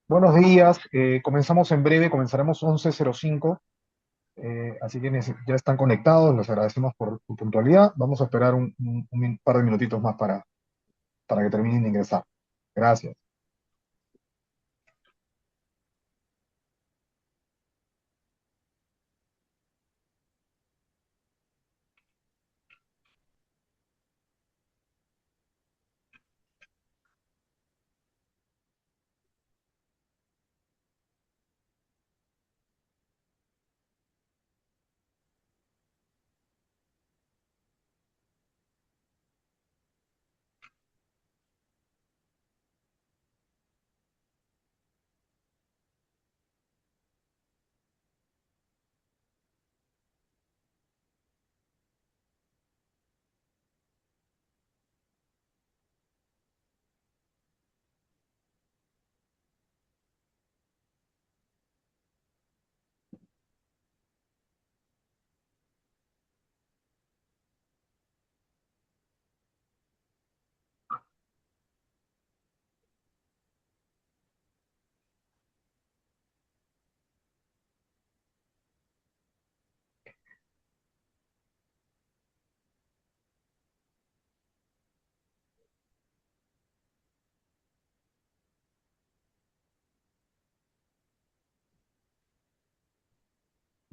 Buenos días, comenzamos en breve, comenzaremos 11:05, así que ya están conectados, les agradecemos por su puntualidad. Vamos a esperar un par de minutitos más para que terminen de ingresar. Gracias.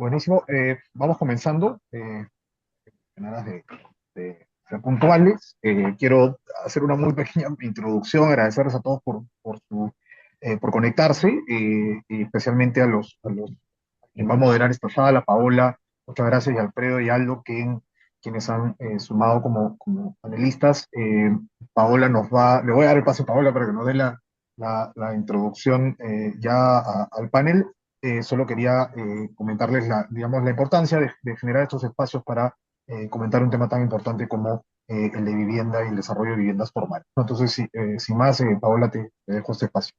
Buenísimo, vamos comenzando. En aras de ser puntuales, quiero hacer una muy pequeña introducción, agradecerles a todos por conectarse, y especialmente a los quien va a moderar esta sala, Paola, muchas gracias, y Alfredo y Aldo, quienes han sumado como panelistas. Paola le voy a dar el paso a Paola para que nos dé la introducción ya al panel. Solo quería comentarles digamos, la importancia de generar estos espacios para comentar un tema tan importante como el de vivienda y el desarrollo de viviendas formales. Entonces, sin más, Paola, te dejo este espacio.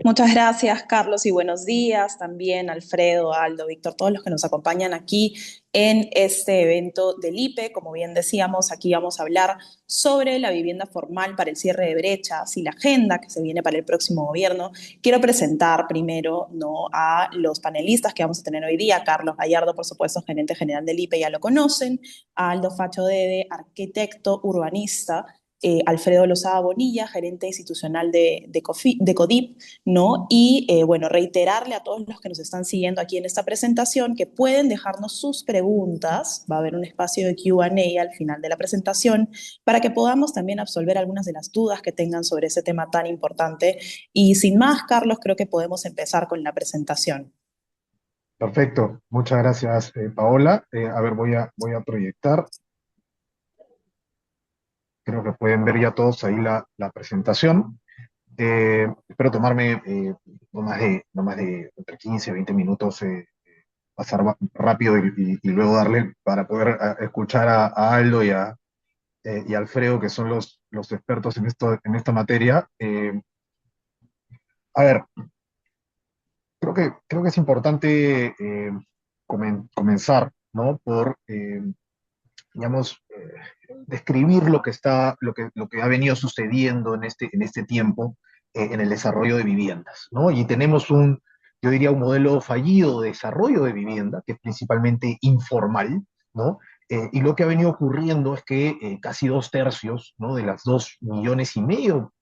Muchas gracias, Carlos, y buenos días también, Alfredo, Aldo, Víctor, todos los que nos acompañan aquí en este evento del IPE. Como bien decíamos, aquí vamos a hablar sobre la vivienda formal para el cierre de brechas y la agenda que se viene para el próximo gobierno. Quiero presentar primero, ¿no?, a los panelistas que vamos a tener hoy día. Carlos Gallardo, por supuesto, gerente general del IPE, ya lo conocen. A Aldo Facho Dede, arquitecto urbanista. Alfredo Lozada Bonilla, gerente institucional de CODIP, ¿no? Y bueno, reiterarle a todos los que nos están siguiendo aquí en esta presentación que pueden dejarnos sus preguntas. Va a haber un espacio de Q&A al final de la presentación para que podamos también absolver algunas de las dudas que tengan sobre ese tema tan importante. Y sin más, Carlos, creo que podemos empezar con la presentación. Perfecto, muchas gracias, Paola. A ver, voy a proyectar. Creo que pueden ver ya todos ahí la presentación. Espero tomarme no más de entre 15 20 minutos, pasar rápido y luego darle para poder escuchar a Aldo y a Alfredo, que son los expertos en esta materia. A ver, creo que es importante comenzar, ¿no? Por, digamos, describir lo que ha venido sucediendo en este tiempo en el desarrollo de viviendas, ¿no? Y tenemos yo diría, un modelo fallido de desarrollo de vivienda, que es principalmente informal, ¿no? Y lo que ha venido ocurriendo es que casi 2/3, ¿no?, de las 2,5 millones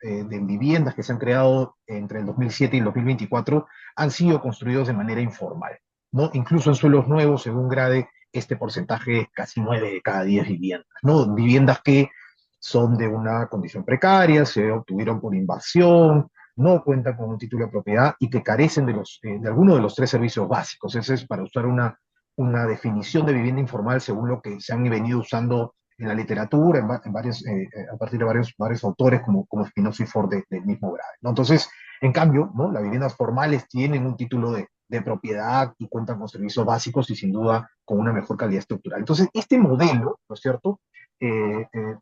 de viviendas que se han creado entre el 2007 y el 2024 han sido construidos de manera informal, ¿no? Incluso en suelos nuevos, según Grade, este porcentaje es casi 9 de cada 10 viviendas, ¿no? Viviendas que son de una condición precaria, se obtuvieron por invasión, no cuentan con un título de propiedad y que carecen de alguno de los tres servicios básicos. Ese es para usar una definición de vivienda informal según lo que se han venido usando en la literatura, a partir de varios autores como Spinoza y Ford del mismo grado, ¿no? Entonces, en cambio, ¿no?, las viviendas formales tienen un título de propiedad y cuentan con servicios básicos y sin duda con una mejor calidad estructural. Entonces, este modelo, ¿no es cierto? Eh, eh,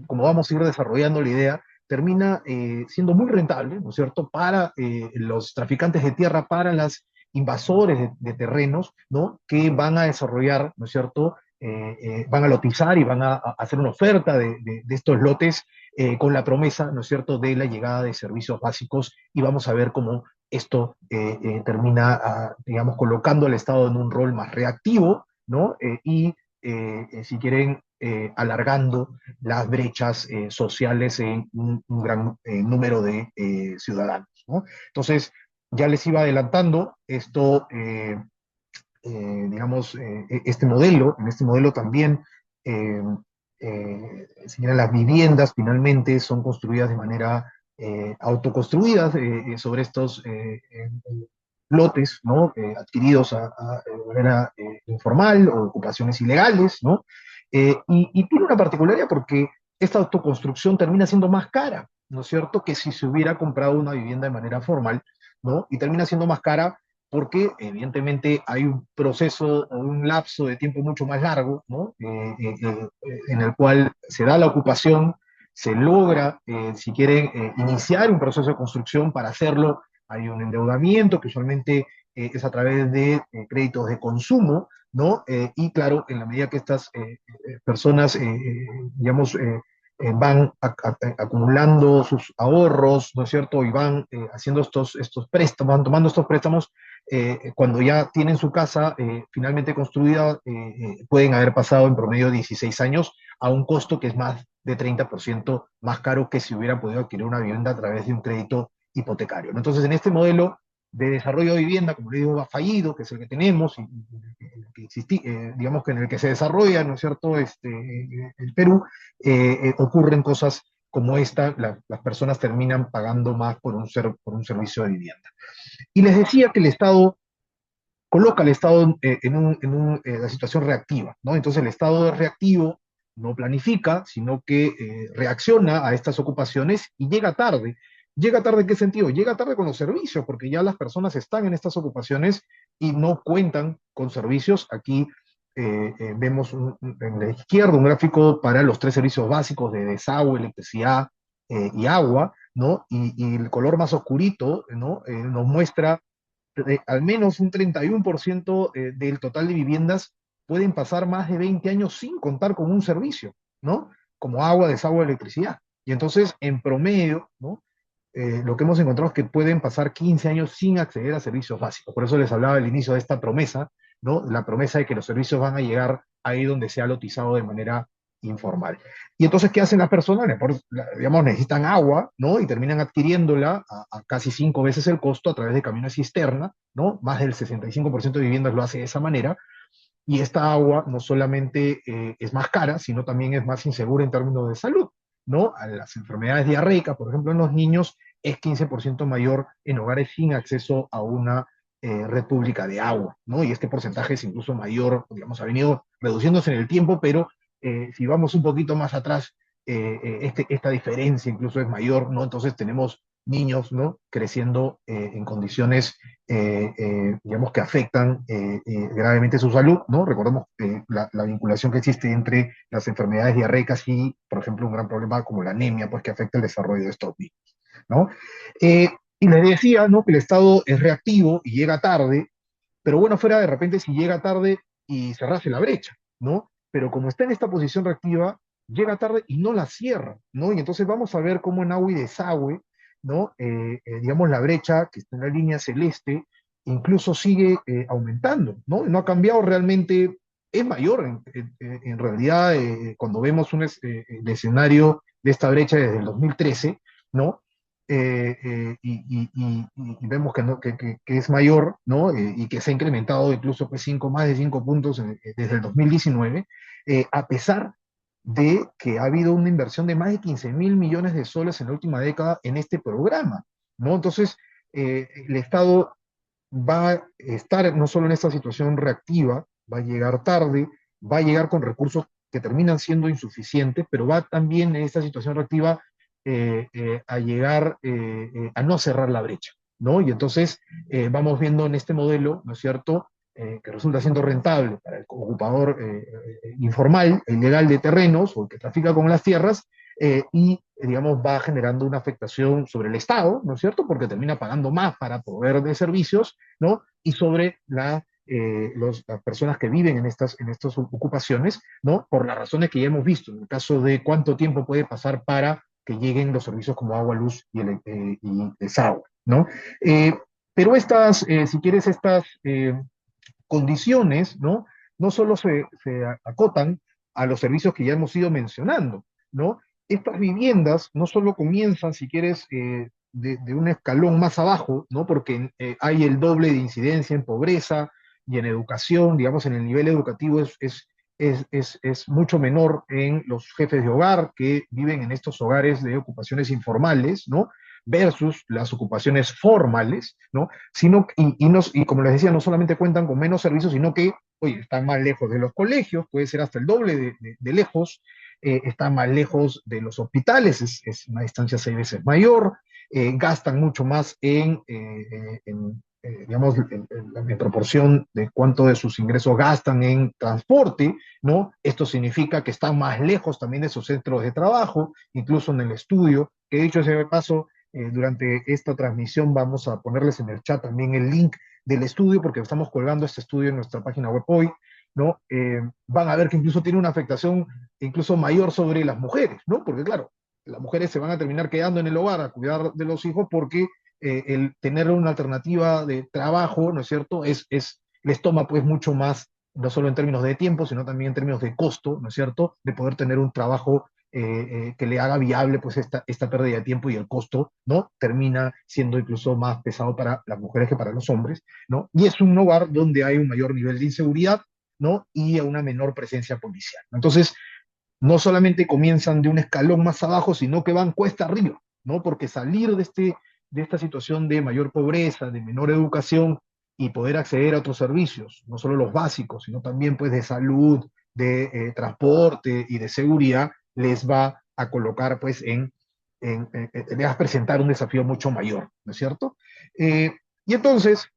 Como vamos a ir desarrollando la idea, termina siendo muy rentable, ¿no es cierto?, para los traficantes de tierra, para los invasores de terrenos, ¿no?, que van a desarrollar, ¿no es cierto?, van a lotizar y van a hacer una oferta de estos lotes con la promesa, ¿no es cierto?, de la llegada de servicios básicos y vamos a ver cómo esto termina, digamos, colocando al Estado en un rol más reactivo, ¿no? Si quieren, alargando las brechas sociales en un gran número de ciudadanos, ¿no? Entonces, ya les iba adelantando esto, digamos, en este modelo también, eh, si bien las viviendas finalmente son construidas de manera autoconstruidas sobre estos lotes, ¿no? Adquiridos de manera informal o ocupaciones ilegales, ¿no? Y tiene una particularidad porque esta autoconstrucción termina siendo más cara, ¿no es cierto?, que si se hubiera comprado una vivienda de manera formal, ¿no? Y termina siendo más cara porque evidentemente hay un proceso o un lapso de tiempo mucho más largo, ¿no? En el cual se da la ocupación, se logra, si quieren, iniciar un proceso de construcción. Para hacerlo hay un endeudamiento que usualmente es a través de créditos de consumo, ¿no? Y claro, en la medida que estas personas, digamos, van acumulando sus ahorros, ¿no es cierto? Y van haciendo estos préstamos, van tomando estos préstamos, cuando ya tienen su casa finalmente construida, pueden haber pasado en promedio 16 años a un costo que es más de 30% más caro que si hubieran podido adquirir una vivienda a través de un crédito hipotecario, ¿no? Entonces, en este modelo de desarrollo de vivienda, como le digo, va fallido, que es el que tenemos, digamos que en el que se desarrolla, ¿no es cierto?, el Perú, ocurren cosas como esta, las personas terminan pagando más por un servicio de vivienda. Y les decía que el Estado coloca al Estado la situación reactiva, ¿no? Entonces el Estado es reactivo, no planifica, sino que reacciona a estas ocupaciones y llega tarde. ¿Llega tarde en qué sentido? Llega tarde con los servicios, porque ya las personas están en estas ocupaciones y no cuentan con servicios. Aquí vemos en la izquierda un gráfico para los tres servicios básicos de desagüe, electricidad y agua, ¿no? Y el color más oscurito, ¿no? Nos muestra al menos un 31% del total de viviendas pueden pasar más de 20 años sin contar con un servicio, ¿no? Como agua, desagüe, electricidad. Y entonces, en promedio, ¿no? Lo que hemos encontrado es que pueden pasar 15 años sin acceder a servicios básicos. Por eso les hablaba al inicio de esta promesa, ¿no? La promesa de que los servicios van a llegar ahí donde se ha lotizado de manera informal. Y entonces, ¿qué hacen las personas? Digamos, necesitan agua, ¿no? Y terminan adquiriéndola a casi 5 veces el costo a través de camiones cisterna, ¿no? Más del 65% de viviendas lo hace de esa manera. Y esta agua no solamente es más cara, sino también es más insegura en términos de salud, ¿no? A las enfermedades diarreicas, por ejemplo, en los niños, es 15% mayor en hogares sin acceso a una red pública de agua, ¿no? Y este porcentaje es incluso mayor, digamos, ha venido reduciéndose en el tiempo, pero si vamos un poquito más atrás, esta diferencia incluso es mayor, ¿no? Entonces tenemos niños, ¿no? Creciendo en condiciones, digamos, que afectan gravemente su salud, ¿no? Recordemos la vinculación que existe entre las enfermedades diarreicas y, por ejemplo, un gran problema como la anemia, pues que afecta el desarrollo de estos niños, ¿no? Eh, y les decía, ¿no?, que el Estado es reactivo y llega tarde, pero bueno, fuera de repente si llega tarde y cerrase la brecha, ¿no? Pero como está en esta posición reactiva, llega tarde y no la cierra, ¿no? Y entonces vamos a ver cómo en agua y desagüe, ¿no? Digamos, la brecha que está en la línea celeste incluso sigue aumentando, ¿no? No ha cambiado realmente, es mayor en realidad cuando vemos el escenario de esta brecha desde el 2013, ¿no? Y vemos que, no, que es mayor, ¿no? Y que se ha incrementado incluso pues, más de 5 puntos desde el 2019, a pesar de que ha habido una inversión de más de 15.000 millones de soles en la última década en este programa, ¿no? Entonces, el Estado va a estar no solo en esta situación reactiva, va a llegar tarde, va a llegar con recursos que terminan siendo insuficientes, pero va también en esta situación reactiva a llegar a no cerrar la brecha, ¿no? Y entonces vamos viendo en este modelo, ¿no es cierto?, que resulta siendo rentable para el ocupador informal, el ilegal de terrenos o el que trafica con las tierras, y, digamos, va generando una afectación sobre el Estado, ¿no es cierto?, porque termina pagando más para proveer de servicios, ¿no? Y sobre las personas que viven en estas ocupaciones, ¿no? Por las razones que ya hemos visto, en el caso de cuánto tiempo puede pasar para que lleguen los servicios como agua, luz y desagüe, ¿no? Eh, pero si quieres, estas condiciones, ¿no? No solo se acotan a los servicios que ya hemos ido mencionando, ¿no? Estas viviendas no solo comienzan, si quieres, de un escalón más abajo, ¿no? Porque hay el doble de incidencia en pobreza y en educación, digamos, en el nivel educativo es mucho menor en los jefes de hogar que viven en estos hogares de ocupaciones informales, ¿no? Versus las ocupaciones formales, ¿no? Y como les decía, no solamente cuentan con menos servicios, sino que, oye, están más lejos de los colegios, puede ser hasta el doble de lejos, están más lejos de los hospitales, es una distancia 6 veces mayor, gastan mucho más digamos, en proporción de cuánto de sus ingresos gastan en transporte, ¿no? Esto significa que están más lejos también de sus centros de trabajo, incluso en el estudio, que dicho ese paso, durante esta transmisión vamos a ponerles en el chat también el link del estudio, porque estamos colgando este estudio en nuestra página web hoy, ¿no? Van a ver que incluso tiene una afectación incluso mayor sobre las mujeres, ¿no? Porque claro, las mujeres se van a terminar quedando en el hogar a cuidar de los hijos porque el tener una alternativa de trabajo, ¿no es cierto?, les toma pues mucho más, no solo en términos de tiempo, sino también en términos de costo, ¿no es cierto?, de poder tener un trabajo que le haga viable pues esta pérdida de tiempo y el costo, ¿no? Termina siendo incluso más pesado para las mujeres que para los hombres, ¿no? Y es un hogar donde hay un mayor nivel de inseguridad, ¿no? Y una menor presencia policial. Entonces, no solamente comienzan de un escalón más abajo, sino que van cuesta arriba, ¿no? Porque salir de esta situación de mayor pobreza, de menor educación y poder acceder a otros servicios, no solo los básicos, sino también pues de salud, de transporte y de seguridad, les va a colocar pues les va a presentar un desafío mucho mayor, ¿no es cierto? Y entonces,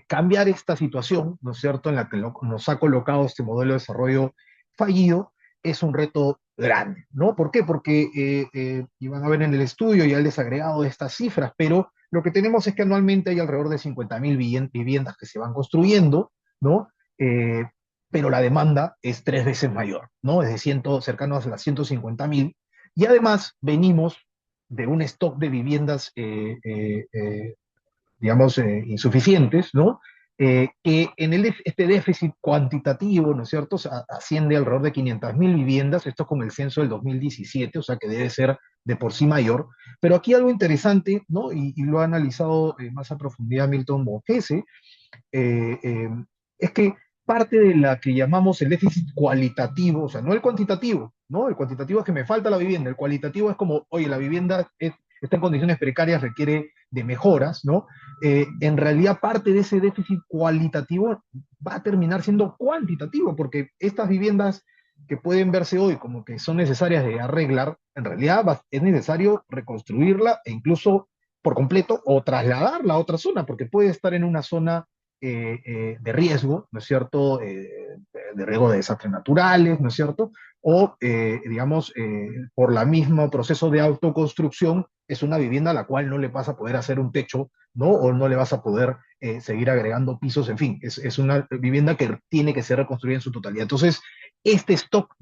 cambiar esta situación, ¿no es cierto?, en la que nos ha colocado este modelo de desarrollo fallido, es un reto grande, ¿no? ¿Por qué? Porque, y van a ver en el estudio ya el desagregado de estas cifras, pero lo que tenemos es que anualmente hay alrededor de 50.000 viviendas que se van construyendo, ¿no? Eh, pero la demanda es 3 veces mayor, ¿no? Es de cercanos a las 150.000, y además venimos de un stock de viviendas digamos, insuficientes, ¿no? Que en este déficit cuantitativo, ¿no es cierto?, asciende alrededor de 500.000 viviendas, esto con el censo del 2017, o sea que debe ser de por sí mayor. Pero aquí algo interesante, ¿no? Y lo ha analizado más a profundidad Milton Borgese, eh, eh, es que parte de la que llamamos el déficit cualitativo, o sea, no el cuantitativo, ¿no? El cuantitativo es que me falta la vivienda, el cualitativo es como, oye, la vivienda está en condiciones precarias, requiere de mejoras, ¿no? En realidad parte de ese déficit cualitativo va a terminar siendo cuantitativo, porque estas viviendas que pueden verse hoy como que son necesarias de arreglar, en realidad es necesario reconstruirla e incluso por completo o trasladarla a otra zona, porque puede estar en una zona de riesgo, ¿no es cierto?, de riesgo de desastres naturales, ¿no es cierto?, o, digamos, por la misma proceso de autoconstrucción, es una vivienda a la cual no le vas a poder hacer un techo, ¿no? O no le vas a poder seguir agregando pisos, en fin, es una vivienda que tiene que ser reconstruida en su totalidad. Entonces, este stock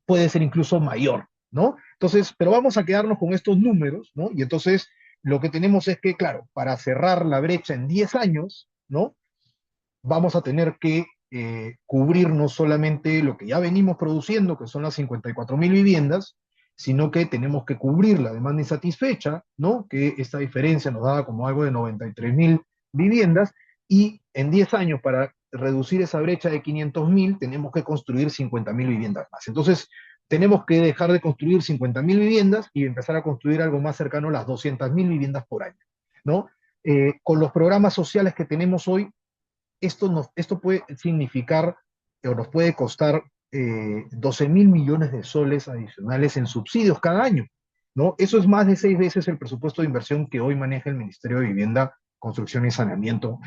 puede ser incluso mayor, ¿no? Entonces, pero vamos a quedarnos con estos números, ¿no? Y entonces, lo que tenemos es que, claro, para cerrar la brecha en 10 años, ¿no? Vamos a tener que cubrir no solamente lo que ya venimos produciendo, que son las 54.000 viviendas, sino que tenemos que cubrir la demanda insatisfecha, ¿no? Que esta diferencia nos daba como algo de 93.000 viviendas, y en 10 años, para reducir esa brecha de 500.000, tenemos que construir 50.000 viviendas más. Entonces, tenemos que dejar de construir 50.000 viviendas y empezar a construir algo más cercano a las 200.000 viviendas por año, ¿no? Con los programas sociales que tenemos hoy, esto puede significar o nos puede costar 12.000 millones de soles adicionales en subsidios cada año, ¿no? Eso es más de 6 veces el presupuesto de inversión que hoy maneja el Ministerio de Vivienda, Construcción y Saneamiento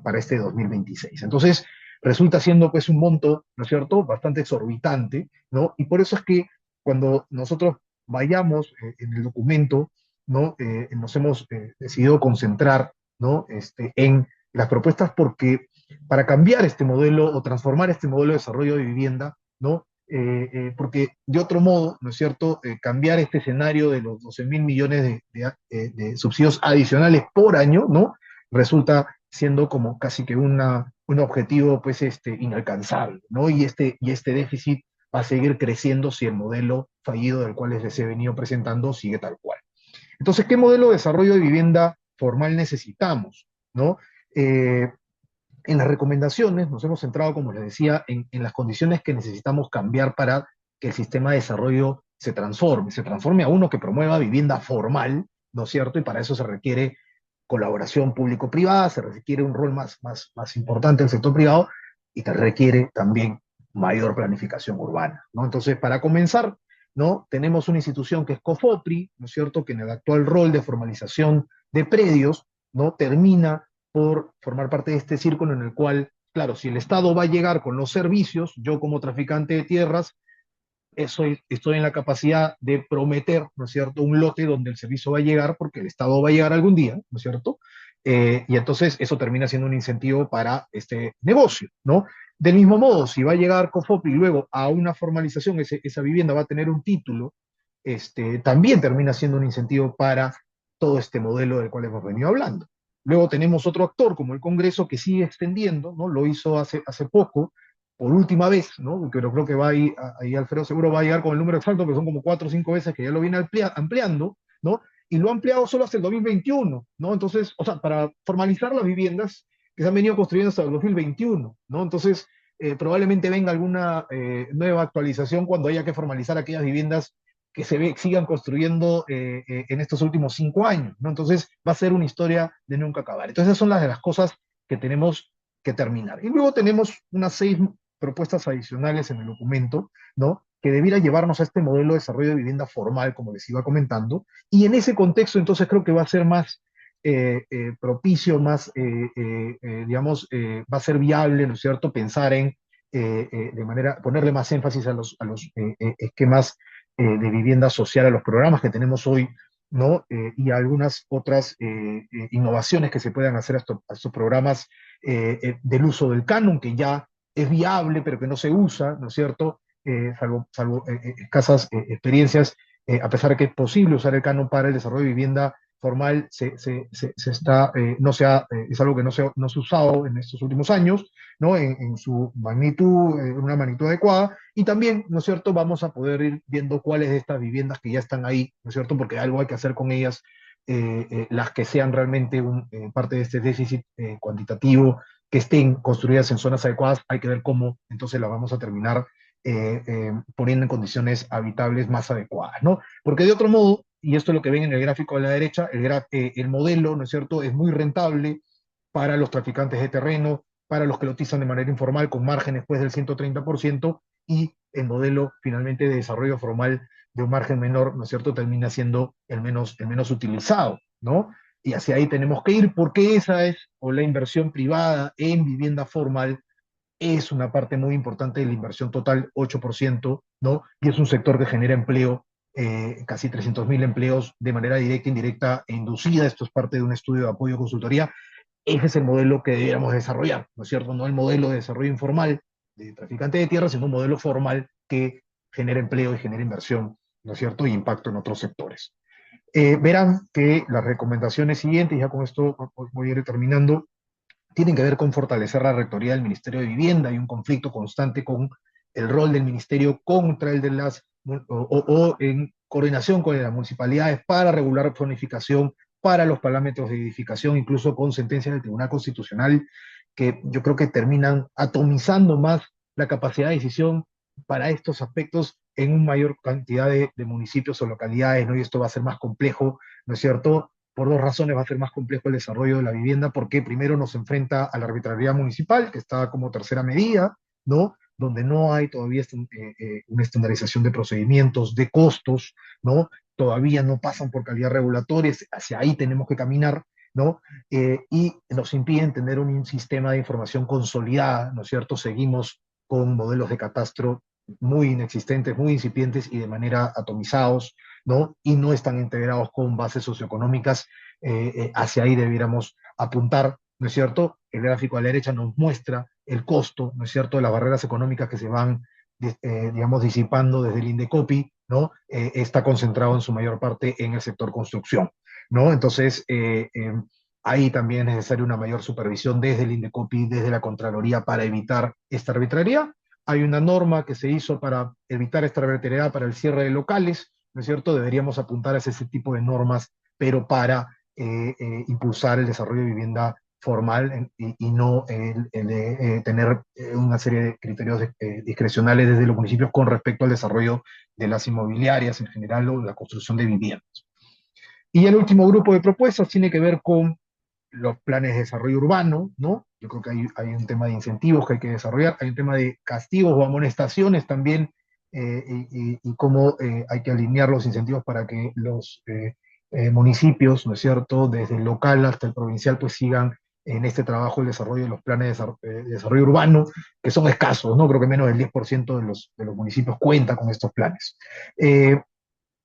para este 2026. Entonces, resulta siendo pues un monto, ¿no es cierto?, bastante exorbitante, ¿no? Y por eso es que cuando nosotros vayamos en el documento, ¿no? Nos hemos decidido concentrar, ¿no? En las propuestas porque para cambiar este modelo o transformar este modelo de desarrollo de vivienda, ¿no? Porque de otro modo, ¿no es cierto?, cambiar este escenario de los 12 mil millones de subsidios adicionales por año, ¿no? Resulta siendo como casi que un objetivo, pues, inalcanzable, ¿no? Y este déficit va a seguir creciendo si el modelo fallido del cual les he venido presentando sigue tal cual. Entonces, ¿qué modelo de desarrollo de vivienda formal necesitamos? ¿No? Eh, en las recomendaciones nos hemos centrado, como les decía, en las condiciones que necesitamos cambiar para que el sistema de desarrollo se transforme a uno que promueva vivienda formal, ¿no es cierto? Y para eso se requiere colaboración público-privada, se requiere un rol más importante del sector privado y se requiere también mayor planificación urbana, ¿no? Entonces, para comenzar, ¿no? Tenemos una institución que es COFOPRI, ¿no es cierto?, que en el actual rol de formalización de predios, ¿no?, termina por formar parte de este círculo en el cual, claro, si el Estado va a llegar con los servicios, yo como traficante de tierras, estoy en la capacidad de prometer, ¿no es cierto?, un lote donde el servicio va a llegar porque el Estado va a llegar algún día, ¿no es cierto? Y entonces eso termina siendo un incentivo para este negocio, ¿no? Del mismo modo, si va a llegar COFOPI y luego a una formalización, esa vivienda va a tener un título, también termina siendo un incentivo para todo este modelo del cual hemos venido hablando. Luego tenemos otro actor como el Congreso que sigue extendiendo, ¿no? Lo hizo hace poco, por última vez, ¿no? Pero creo que va ahí Alfredo seguro va a llegar con el número exacto, que son como 4 o 5 veces que ya lo viene ampliando, ¿no? Y lo ha ampliado solo hasta el 2021, ¿no? Entonces, o sea, para formalizar las viviendas que se han venido construyendo hasta el 2021, ¿no? Entonces, probablemente venga alguna nueva actualización cuando haya que formalizar aquellas viviendas que sigan construyendo en estos últimos 5 años, ¿no? Entonces, va a ser una historia de nunca acabar. Entonces, esas son las de las cosas que tenemos que terminar. Y luego tenemos unas 6 propuestas adicionales en el documento, ¿no? Que debiera llevarnos a este modelo de desarrollo de vivienda formal, como les iba comentando, y en ese contexto entonces creo que va a ser más propicio, digamos, va a ser viable, ¿no es cierto?, pensar ponerle más énfasis a los esquemas de vivienda social, a los programas que tenemos hoy, ¿no? Y a algunas otras innovaciones que se puedan hacer a estos programas del uso del canon, que ya es viable, pero que no se usa, ¿no es cierto? Salvo escasas experiencias, a pesar de que es posible usar el canon para el desarrollo de vivienda formal, no es algo que no se ha usado en estos últimos años, ¿no? En su magnitud, una magnitud adecuada, y también, ¿no es cierto?, vamos a poder ir viendo cuáles de estas viviendas que ya están ahí, ¿no es cierto?, porque algo hay que hacer con ellas, las que sean realmente parte de este déficit cuantitativo, que estén construidas en zonas adecuadas, hay que ver cómo entonces las vamos a terminar poniendo en condiciones habitables más adecuadas, ¿no? Porque de otro modo, y esto es lo que ven en el gráfico de la derecha, el modelo, ¿no es cierto?, es muy rentable para los traficantes de terreno, para los que lo utilizan de manera informal, con márgenes pues del 130%, y el modelo finalmente de desarrollo formal de un margen menor, ¿no es cierto?, termina siendo el menos utilizado, ¿no? Y hacia ahí tenemos que ir porque esa es, o la inversión privada en vivienda formal, es una parte muy importante de la inversión total, 8%, ¿no? Y es un sector que genera empleo, casi 300.000 empleos de manera directa, indirecta e inducida. Esto es parte de un estudio de apoyo consultoría. Ese es el modelo que deberíamos desarrollar, ¿no es cierto? No el modelo de desarrollo informal de traficante de tierra, sino un modelo formal que genere empleo y genere inversión, ¿no es cierto? Y impacto en otros sectores. Verán que las recomendaciones siguientes, ya con esto voy a ir terminando, tienen que ver con fortalecer la rectoría del Ministerio de Vivienda y un conflicto constante con el rol del Ministerio contra el de o en coordinación con las municipalidades para regular zonificación, para los parámetros de edificación, incluso con sentencias del Tribunal Constitucional, que yo creo que terminan atomizando más la capacidad de decisión para estos aspectos en una mayor cantidad de municipios o localidades, ¿no? Y esto va a ser más complejo, ¿no es cierto? Por 2 razones va a ser más complejo el desarrollo de la vivienda, porque primero nos enfrenta a la arbitrariedad municipal, que está como tercera medida, ¿no? Donde no hay todavía una estandarización de procedimientos, de costos, ¿no? Todavía no pasan por calidad regulatoria, hacia ahí tenemos que caminar, ¿no? Y nos impiden tener un sistema de información consolidada, ¿no es cierto? Seguimos con modelos de catastro muy inexistentes, muy incipientes y de manera atomizados, ¿no? Y no están integrados con bases socioeconómicas. Hacia ahí debiéramos apuntar, ¿no es cierto? El gráfico a la derecha nos muestra el costo, ¿no es cierto?, de las barreras económicas que se van, digamos, disipando desde el Indecopi, ¿no? Está concentrado en su mayor parte en el sector construcción, ¿no? Entonces, ahí también es necesaria una mayor supervisión desde el Indecopi, desde la Contraloría, para evitar esta arbitrariedad. Hay una norma que se hizo para evitar esta arbitrariedad para el cierre de locales, ¿no es cierto? Deberíamos apuntar a ese tipo de normas, pero para impulsar el desarrollo de vivienda formal y no el de tener una serie de criterios discrecionales desde los municipios con respecto al desarrollo de las inmobiliarias en general o la construcción de viviendas. Y el último grupo de propuestas tiene que ver con los planes de desarrollo urbano, ¿no? Yo creo que hay un tema de incentivos que hay que desarrollar, hay un tema de castigos o amonestaciones también, y cómo hay que alinear los incentivos para que los municipios, ¿no es cierto?, desde el local hasta el provincial, pues sigan en este trabajo el desarrollo de los planes de desarrollo urbano, que son escasos, ¿no? Creo que menos del 10% de los municipios cuenta con estos planes. Eh,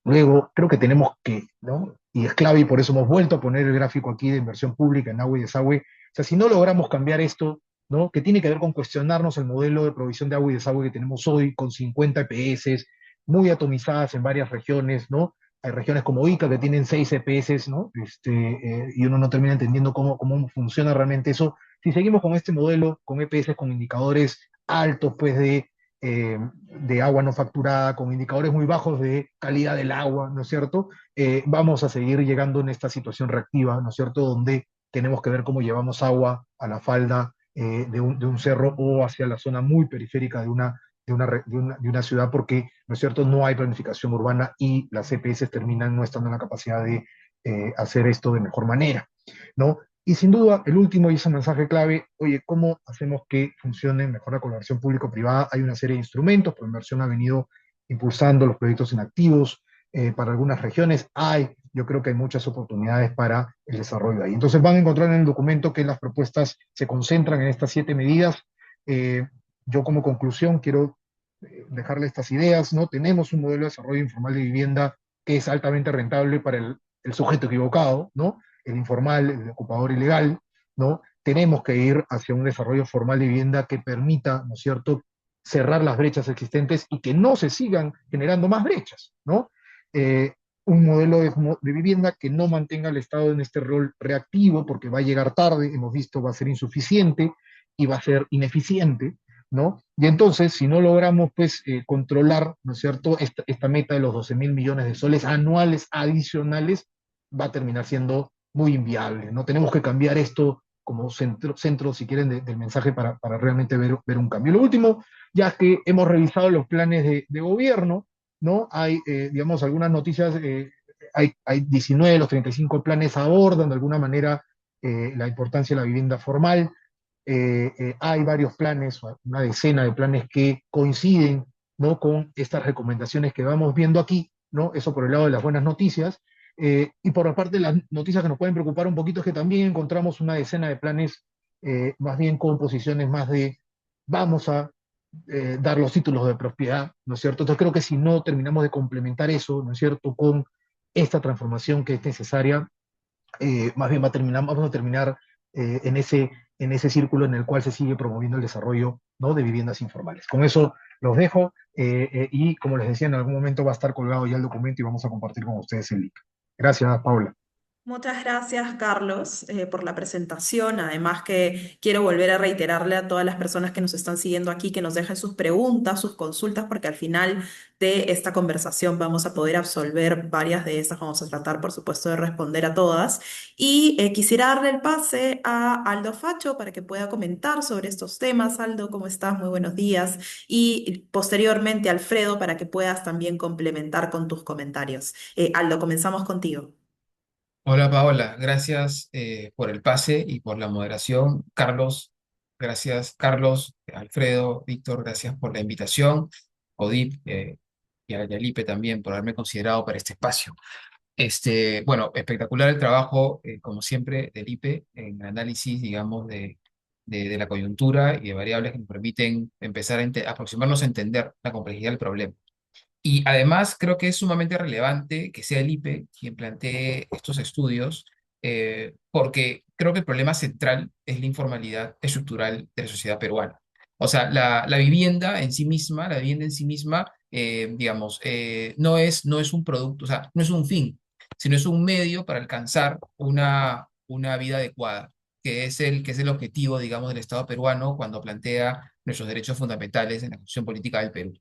Luego, creo que tenemos que, ¿no? Y es clave, y por eso hemos vuelto a poner el gráfico aquí de inversión pública en agua y desagüe. O sea, si no logramos cambiar esto, ¿no? Que tiene que ver con cuestionarnos el modelo de provisión de agua y desagüe que tenemos hoy, con 50 EPS, muy atomizadas en varias regiones, ¿no? Hay regiones como Ica que tienen 6 EPS, ¿no? Y uno no termina entendiendo cómo funciona realmente eso. Si seguimos con este modelo, con EPS, con indicadores altos, pues, de agua no facturada, con indicadores muy bajos de calidad del agua, ¿no es cierto? Vamos a seguir llegando en esta situación reactiva, ¿no es cierto?, donde tenemos que ver cómo llevamos agua a la falda de un cerro o hacia la zona muy periférica de una ciudad, porque, ¿no es cierto?, no hay planificación urbana y las EPS terminan no estando en la capacidad de hacer esto de mejor manera, ¿no? Y sin duda, el último y ese mensaje clave, oye, ¿cómo hacemos que funcione mejor la colaboración público-privada? Hay una serie de instrumentos, Proinversión ha venido impulsando los proyectos en activos para algunas regiones. Yo creo que hay muchas oportunidades para el desarrollo ahí. Entonces van a encontrar en el documento que las propuestas se concentran en estas 7 medidas. Eh, yo como conclusión quiero dejarle estas ideas, ¿no? Tenemos un modelo de desarrollo informal de vivienda que es altamente rentable para el sujeto equivocado, ¿no? El informal, el ocupador ilegal, ¿no? Tenemos que ir hacia un desarrollo formal de vivienda que permita, ¿no es cierto?, cerrar las brechas existentes y que no se sigan generando más brechas, ¿no? Eh, un modelo de vivienda que no mantenga al Estado en este rol reactivo, porque va a llegar tarde, hemos visto, va a ser insuficiente y va a ser ineficiente, ¿no? Y entonces, si no logramos, pues, controlar, ¿no es cierto?, esta meta de los 12.000 millones de soles anuales adicionales, va a terminar siendo muy inviable, ¿no? Tenemos que cambiar esto como centro si quieren, del mensaje para realmente ver un cambio. Lo último, ya que hemos revisado los planes de gobierno, ¿no? Hay, digamos, algunas noticias, hay 19 de los 35 planes abordan de alguna manera la importancia de la vivienda formal. Hay varios planes, una decena de planes que coinciden, ¿no?, con estas recomendaciones que vamos viendo aquí, ¿no? Eso por el lado de las buenas noticias. Y por la parte de las noticias que nos pueden preocupar un poquito es que también encontramos una decena de planes, más bien con posiciones más de vamos a dar los títulos de propiedad, ¿no es cierto? Entonces creo que si no terminamos de complementar eso, ¿no es cierto?, con esta transformación que es necesaria, más bien vamos a terminar en ese círculo en el cual se sigue promoviendo el desarrollo, ¿no?, de viviendas informales. Con eso los dejo y como les decía, en algún momento va a estar colgado ya el documento y vamos a compartir con ustedes el link. Gracias, Paula. Muchas gracias, Carlos, por la presentación. Además que quiero volver a reiterarle a todas las personas que nos están siguiendo aquí que nos dejen sus preguntas, sus consultas, porque al final de esta conversación vamos a poder absolver varias de estas. Vamos a tratar, por supuesto, de responder a todas. Y quisiera darle el pase a Aldo Facho para que pueda comentar sobre estos temas. Aldo, ¿cómo estás? Muy buenos días. Y posteriormente, Alfredo, para que puedas también complementar con tus comentarios. Aldo, comenzamos contigo. Hola Paola, gracias por el pase y por la moderación. Carlos, gracias Carlos, Alfredo, Víctor, gracias por la invitación. Odip y a Yalipe también por haberme considerado para este espacio. Bueno, espectacular el trabajo, como siempre, del IPE en el análisis, digamos, de la coyuntura y de variables que nos permiten empezar a aproximarnos a entender la complejidad del problema. Y además creo que es sumamente relevante que sea el IPE quien plantee estos estudios, porque creo que el problema central es la informalidad estructural de la sociedad peruana. O sea, la vivienda en sí misma, la vivienda en sí misma, digamos, no es un producto, o sea, no es un fin, sino es un medio para alcanzar una vida adecuada, que es el objetivo, digamos, del Estado peruano cuando plantea nuestros derechos fundamentales en la Constitución Política del Perú.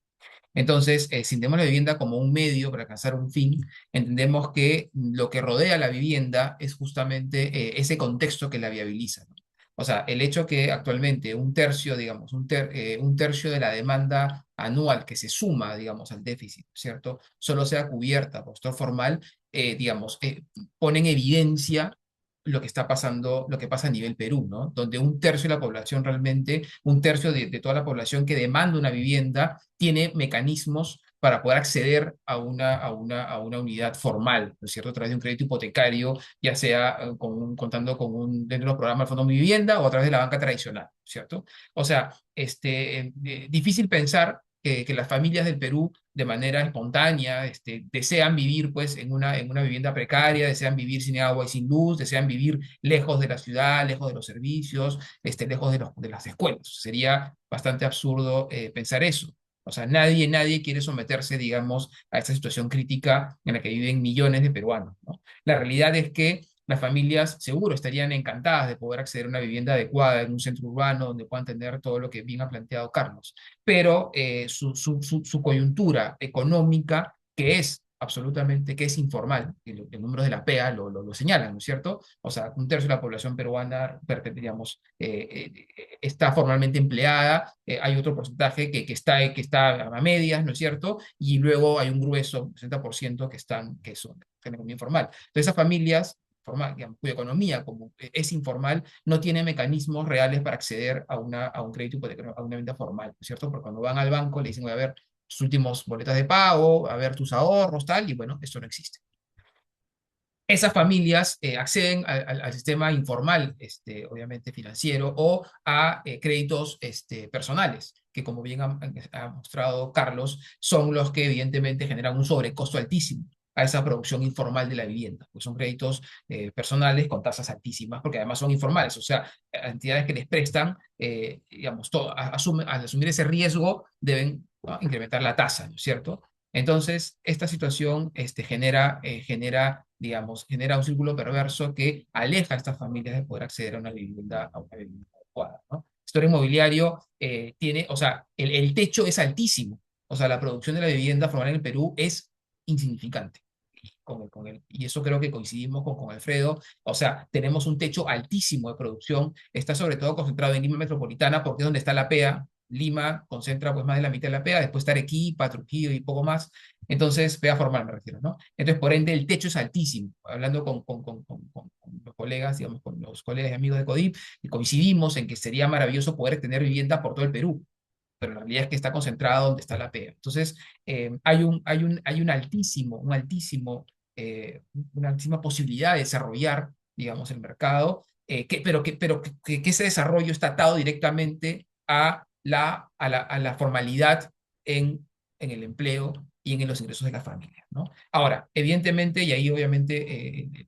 Entonces, si entendemos la vivienda como un medio para alcanzar un fin, entendemos que lo que rodea la vivienda es justamente ese contexto que la viabiliza, ¿no? O sea, el hecho que actualmente un tercio, digamos, un tercio de la demanda anual que se suma, digamos, al déficit, ¿cierto? Solo sea cubierta por sector formal, digamos, pone en evidencia lo que está pasando, lo que pasa a nivel Perú, ¿no? Donde un tercio de la población realmente, un tercio de toda la población que demanda una vivienda, tiene mecanismos para poder acceder a una unidad formal, ¿no es cierto? A través de un crédito hipotecario, ya sea contando con dentro de los programas del Fondo Mi Vivienda o a través de la banca tradicional, ¿cierto? O sea, difícil pensar que las familias del Perú de manera espontánea, desean vivir pues en una vivienda precaria, desean vivir sin agua y sin luz, desean vivir lejos de la ciudad, lejos de los servicios, lejos de las escuelas. Sería bastante absurdo pensar eso. O sea, nadie quiere someterse, digamos, a esta situación crítica en la que viven millones de peruanos, ¿no? La realidad es que las familias seguro estarían encantadas de poder acceder a una vivienda adecuada en un centro urbano donde puedan tener todo lo que bien ha planteado Carlos, pero su coyuntura económica, que es absolutamente, que es informal, y los números de la PEA lo señalan, ¿no es cierto? O sea, un tercio de la población peruana, digamos, está formalmente empleada, hay otro porcentaje que está a medias, ¿no es cierto? Y luego hay un grueso, 60%, que son en economía informal. Entonces, esas familias formal, digamos, cuya economía como es informal, no tiene mecanismos reales para acceder a un crédito hipotecario, a una venta formal, ¿no es cierto? Porque cuando van al banco le dicen, voy a ver tus últimos boletas de pago, a ver tus ahorros, tal, y bueno, esto no existe. Esas familias acceden al sistema informal, obviamente financiero, o a créditos personales, que como bien ha mostrado Carlos, son los que evidentemente generan un sobrecosto altísimo a esa producción informal de la vivienda, pues son créditos personales con tasas altísimas, porque además son informales, o sea, entidades que les prestan, digamos, al asumir ese riesgo deben, ¿no?, incrementar la tasa, ¿no es cierto? Entonces, esta situación digamos, genera un círculo perverso que aleja a estas familias de poder acceder a una vivienda adecuada, ¿no? El sector inmobiliario tiene, o sea, el techo es altísimo, o sea, la producción de la vivienda formal en el Perú es insignificante. Y eso creo que coincidimos con Alfredo, o sea, tenemos un techo altísimo de producción, está sobre todo concentrado en Lima Metropolitana porque es donde está la PEA. Lima concentra pues más de la mitad de la PEA, después está Arequipa, Trujillo y poco más. Entonces, PEA formal me refiero, ¿no? Entonces, por ende, el techo es altísimo. Hablando con los colegas, digamos, con los colegas y amigos de CODIP, y coincidimos en que sería maravilloso poder tener vivienda por todo el Perú, pero la realidad es que está concentrado donde está la PEA. Entonces, hay una altísima posibilidad de desarrollar, digamos, el mercado, que ese desarrollo está atado directamente a la formalidad en el empleo y en los ingresos de la familia, ¿no? Ahora, evidentemente, y ahí obviamente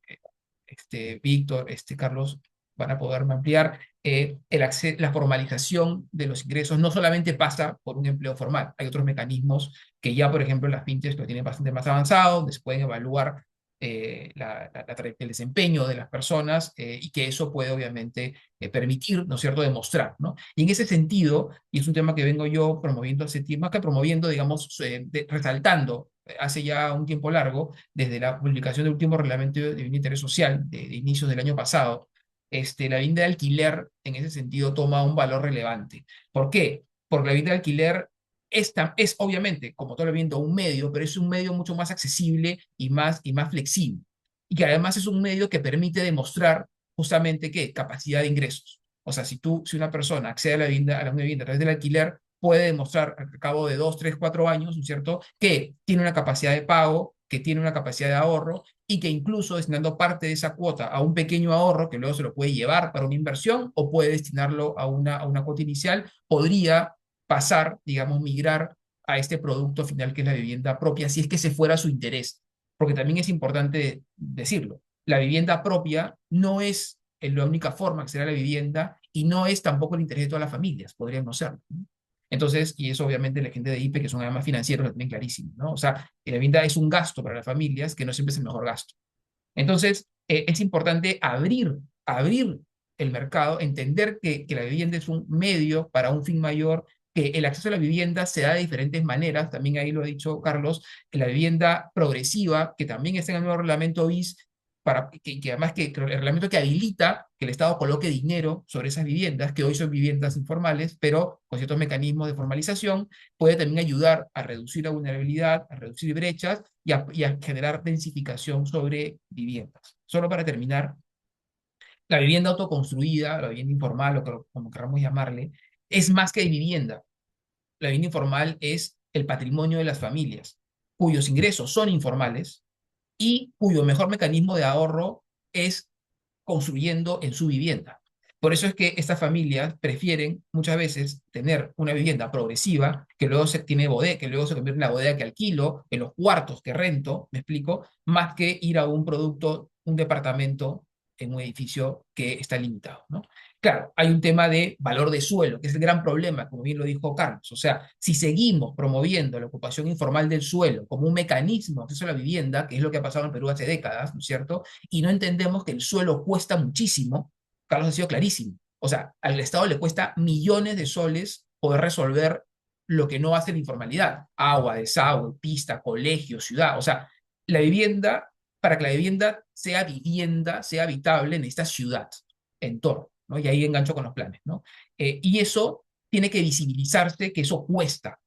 Víctor, Carlos, van a poderme ampliar, la formalización de los ingresos no solamente pasa por un empleo formal, hay otros mecanismos que ya, por ejemplo, las fintechs lo tienen bastante más avanzado, donde se pueden evaluar el desempeño de las personas y que eso puede obviamente permitir, ¿no es cierto?, demostrar, ¿no? Y en ese sentido, y es un tema que vengo yo promoviendo hace tiempo, más que promoviendo, digamos, resaltando hace ya un tiempo largo, desde la publicación del último reglamento de vivienda de interés social de inicios del año pasado, la vivienda de alquiler en ese sentido toma un valor relevante. ¿Por qué? Porque la vivienda de alquiler es obviamente, como todo lo viendo, un medio, pero es un medio mucho más accesible y más flexible. Y que además es un medio que permite demostrar justamente que capacidad de ingresos. O sea, si una persona accede a la vivienda a través del alquiler, puede demostrar al cabo de 2, 3, 4 años, ¿no es cierto?, que tiene una capacidad de pago, que tiene una capacidad de ahorro y que incluso destinando parte de esa cuota a un pequeño ahorro que luego se lo puede llevar para una inversión o puede destinarlo a una cuota inicial, podría pasar, digamos, migrar a este producto final que es la vivienda propia, si es que ese fuera su interés. Porque también es importante decirlo, la vivienda propia no es la única forma que será la vivienda y no es tampoco el interés de todas las familias, podrían no serlo, ¿no? Entonces, y eso obviamente la gente de IPE, que son además financieros, lo tienen clarísimo, ¿no? O sea, la vivienda es un gasto para las familias que no siempre es el mejor gasto. Entonces, es importante abrir el mercado, entender que la vivienda es un medio para un fin mayor, que el acceso a la vivienda se da de diferentes maneras, también ahí lo ha dicho Carlos, que la vivienda progresiva, que también está en el nuevo reglamento BIS, que además que el reglamento que habilita que el Estado coloque dinero sobre esas viviendas, que hoy son viviendas informales, pero con ciertos mecanismos de formalización, puede también ayudar a reducir la vulnerabilidad, a reducir brechas y a generar densificación sobre viviendas. Solo para terminar, la vivienda autoconstruida, la vivienda informal, o como queramos llamarle, es más que vivienda. La vivienda informal es el patrimonio de las familias, cuyos ingresos son informales y cuyo mejor mecanismo de ahorro es construyendo en su vivienda. Por eso es que estas familias prefieren muchas veces tener una vivienda progresiva que luego se tiene bodega, que luego se convierte en la bodega que alquilo, en los cuartos que rento, me explico, más que ir a un producto, un departamento en un edificio que está limitado, ¿no? Claro, hay un tema de valor de suelo, que es el gran problema, como bien lo dijo Carlos. O sea, si seguimos promoviendo la ocupación informal del suelo como un mecanismo de acceso a la vivienda, que es lo que ha pasado en Perú hace décadas, ¿no es cierto? Y no entendemos que el suelo cuesta muchísimo, Carlos ha sido clarísimo. O sea, al Estado le cuesta millones de soles poder resolver lo que no hace la informalidad: agua, desagüe, pista, colegio, ciudad. O sea, la vivienda, para que la vivienda, sea habitable, necesita ciudad, entorno, ¿no? Y ahí engancho con los planes, ¿no? Y eso tiene que visibilizarse, que eso cuesta.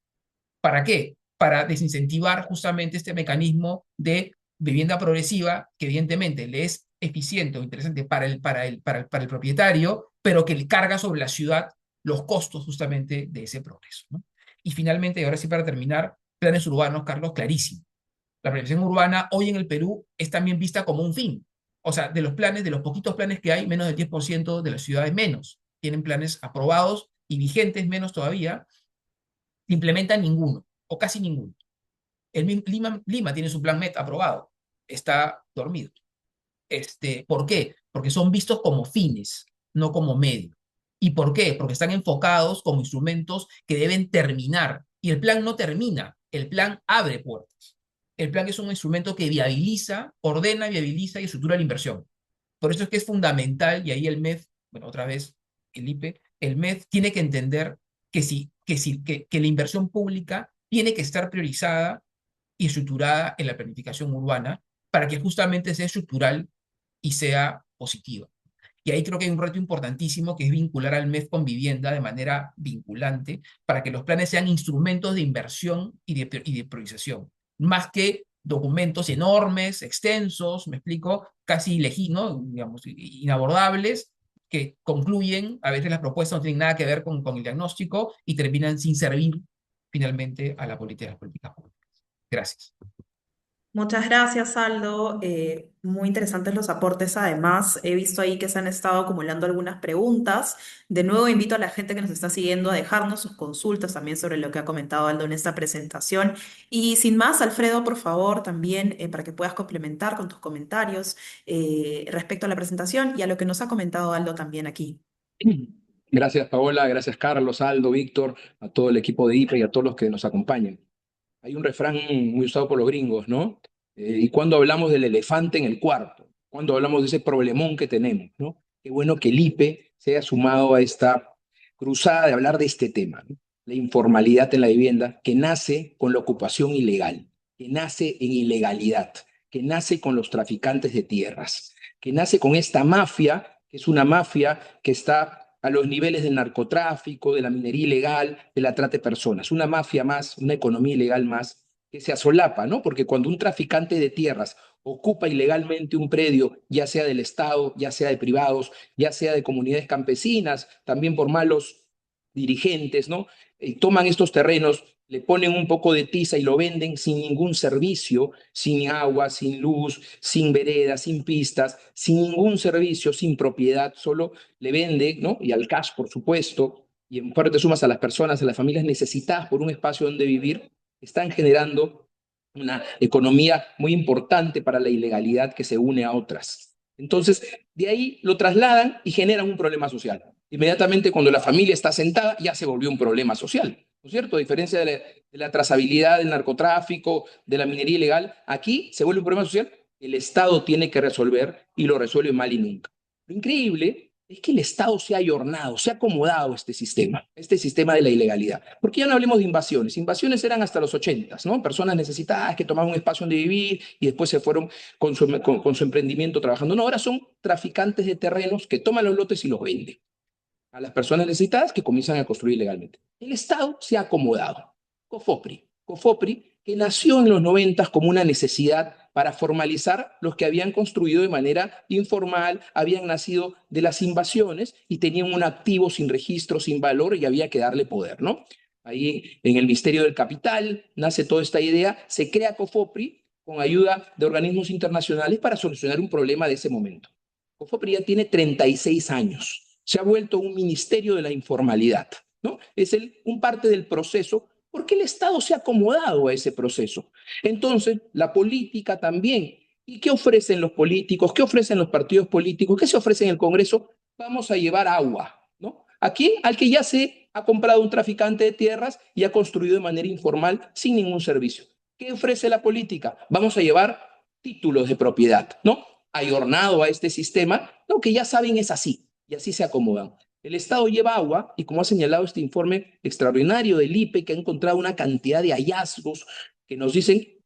¿Para qué? Para desincentivar justamente este mecanismo de vivienda progresiva, que evidentemente le es eficiente o interesante para el propietario, pero que le carga sobre la ciudad los costos justamente de ese progreso, ¿no? Y finalmente, y ahora sí para terminar, planes urbanos, Carlos, clarísimo. La planificación urbana hoy en el Perú es también vista como un fin. O sea, de los planes, de los poquitos planes que hay, menos del 10% de las ciudades menos tienen planes aprobados y vigentes, menos todavía, implementan ninguno o casi ninguno. Lima tiene su plan MET aprobado, está dormido. ¿Por qué? Porque son vistos como fines, no como medio. ¿Y por qué? Porque están enfocados como instrumentos que deben terminar. Y el plan no termina, el plan abre puertas. El plan es un instrumento que viabiliza, ordena, viabiliza y estructura la inversión. Por eso es que es fundamental, y ahí el MEF, bueno, otra vez el IPE, el MEF tiene que entender que la inversión pública tiene que estar priorizada y estructurada en la planificación urbana para que justamente sea estructural y sea positiva. Y ahí creo que hay un reto importantísimo, que es vincular al MEF con vivienda de manera vinculante para que los planes sean instrumentos de inversión y de priorización, más que documentos enormes, extensos, me explico, casi ¿no? Digamos, inabordables, que concluyen, a veces las propuestas no tienen nada que ver con el diagnóstico y terminan sin servir finalmente a la política de las políticas públicas. Gracias. Muchas gracias, Aldo. Muy interesantes los aportes. Además, he visto ahí que se han estado acumulando algunas preguntas. De nuevo, invito a la gente que nos está siguiendo a dejarnos sus consultas también sobre lo que ha comentado Aldo en esta presentación. Y sin más, Alfredo, por favor, también para que puedas complementar con tus comentarios respecto a la presentación y a lo que nos ha comentado Aldo también aquí. Gracias, Paola, gracias, Carlos, Aldo, Víctor, a todo el equipo de IPE y a todos los que nos acompañan. Hay un refrán muy usado por los gringos, ¿no? Y cuando hablamos del elefante en el cuarto, cuando hablamos de ese problemón que tenemos, ¿no? Qué bueno que el IPE se haya sumado a esta cruzada de hablar de este tema, ¿no? La informalidad en la vivienda, que nace con la ocupación ilegal, que nace en ilegalidad, que nace con los traficantes de tierras, que nace con esta mafia, que es una mafia que está a los niveles del narcotráfico, de la minería ilegal, de la trata de personas. Una mafia más, una economía ilegal más, que se asolapa, ¿no? Porque cuando un traficante de tierras ocupa ilegalmente un predio, ya sea del Estado, ya sea de privados, ya sea de comunidades campesinas, también por malos dirigentes, ¿no? Toman estos terrenos, le ponen un poco de tiza y lo venden sin ningún servicio, sin agua, sin luz, sin veredas, sin pistas, sin ningún servicio, sin propiedad, solo le vende, ¿no? Y al cash, por supuesto, y en parte sumas a las personas, a las familias necesitadas por un espacio donde vivir, están generando una economía muy importante para la ilegalidad que se une a otras. Entonces, de ahí lo trasladan y generan un problema social. Inmediatamente cuando la familia está sentada, ya se volvió un problema social, ¿no es cierto? A diferencia de la trazabilidad del narcotráfico, de la minería ilegal, aquí se vuelve un problema social, el Estado tiene que resolver y lo resuelve mal y nunca. Lo increíble es que el Estado se ha ayornado, se ha acomodado a este sistema de la ilegalidad. Porque ya no hablemos de invasiones. Invasiones eran hasta los 80s, ¿no? Personas necesitadas que tomaban un espacio donde vivir y después se fueron con su emprendimiento trabajando. No, ahora son traficantes de terrenos que toman los lotes y los venden a las personas necesitadas que comienzan a construir ilegalmente. El Estado se ha acomodado. COFOPRI, que nació en los 90 como una necesidad para formalizar los que habían construido de manera informal, habían nacido de las invasiones y tenían un activo sin registro, sin valor y había que darle poder, ¿no? Ahí en el Ministerio del Capital nace toda esta idea, se crea COFOPRI con ayuda de organismos internacionales para solucionar un problema de ese momento. COFOPRI ya tiene 36 años, se ha vuelto un ministerio de la informalidad, ¿no? Es un parte del proceso porque el Estado se ha acomodado a ese proceso. Entonces, la política también. ¿Y qué ofrecen los políticos? ¿Qué ofrecen los partidos políticos? ¿Qué se ofrece en el Congreso? Vamos a llevar agua, ¿no? ¿A quién? Al que ya se ha comprado un traficante de tierras y ha construido de manera informal sin ningún servicio. ¿Qué ofrece la política? Vamos a llevar títulos de propiedad, ¿no? Ayornado a este sistema, no, que ya saben es así, y así se acomodan. El Estado lleva agua y como ha señalado este informe extraordinario del IPE, que ha encontrado una cantidad de hallazgos que nos dicen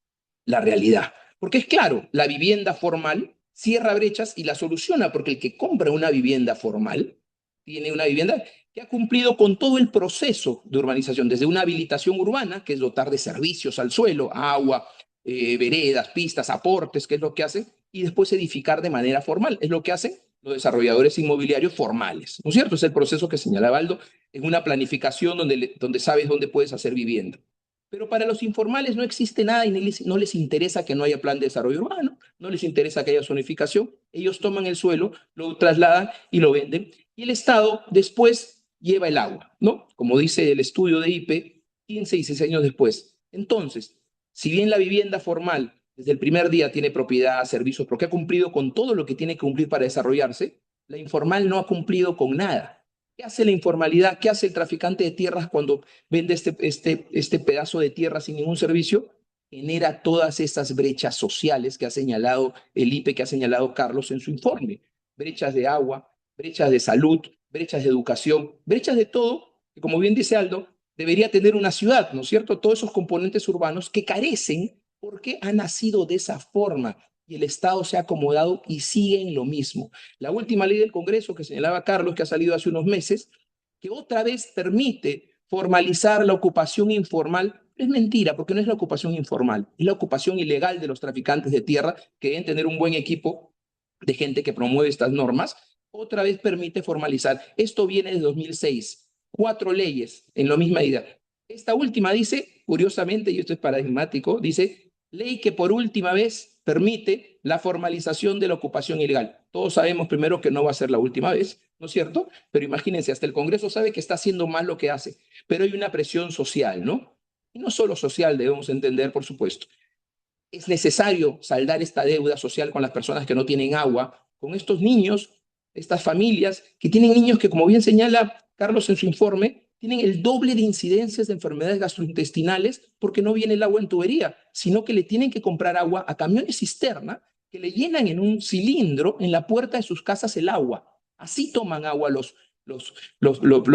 la realidad. Porque es claro, la vivienda formal cierra brechas y la soluciona, porque el que compra una vivienda formal tiene una vivienda que ha cumplido con todo el proceso de urbanización, desde una habilitación urbana, que es dotar de servicios al suelo, agua, veredas, pistas, aportes, que es lo que hacen, y después edificar de manera formal, es lo que hacen los desarrolladores inmobiliarios formales, ¿no es cierto? Es el proceso que señalaba Aldo, en una planificación donde sabes dónde puedes hacer vivienda. Pero para los informales no existe nada y no les interesa que no haya plan de desarrollo urbano, no les interesa que haya zonificación, ellos toman el suelo, lo trasladan y lo venden, y el Estado después lleva el agua, ¿no? Como dice el estudio de IPE, 15 y 16 años después. Entonces, si bien la vivienda formal desde el primer día tiene propiedad, servicios, porque ha cumplido con todo lo que tiene que cumplir para desarrollarse, la informal no ha cumplido con nada. ¿Qué hace la informalidad? ¿Qué hace el traficante de tierras cuando vende este pedazo de tierra sin ningún servicio? Genera todas estas brechas sociales que ha señalado el IPE, que ha señalado Carlos en su informe. Brechas de agua, brechas de salud, brechas de educación, brechas de todo, que como bien dice Aldo, debería tener una ciudad, ¿no es cierto? Todos esos componentes urbanos que carecen porque ha nacido de esa forma y el Estado se ha acomodado y sigue en lo mismo. La última ley del Congreso que señalaba Carlos, que ha salido hace unos meses, que otra vez permite formalizar la ocupación informal, es mentira, porque no es la ocupación informal, es la ocupación ilegal de los traficantes de tierra, que deben tener un buen equipo de gente que promueve estas normas, otra vez permite formalizar. Esto viene de 2006, 4 leyes en la misma idea. Esta última dice, curiosamente, y esto es paradigmático, dice, ley que por última vez permite la formalización de la ocupación ilegal. Todos sabemos primero que no va a ser la última vez, ¿no es cierto? Pero imagínense, hasta el Congreso sabe que está haciendo mal lo que hace, pero hay una presión social, ¿no? Y no solo social, debemos entender, por supuesto. Es necesario saldar esta deuda social con las personas que no tienen agua, con estos niños, estas familias, que tienen niños que, como bien señala Carlos en su informe, tienen el doble de incidencias de enfermedades gastrointestinales porque no viene el agua en tubería, sino que le tienen que comprar agua a camiones cisterna que le llenan en un cilindro en la puerta de sus casas el agua. Así toman agua los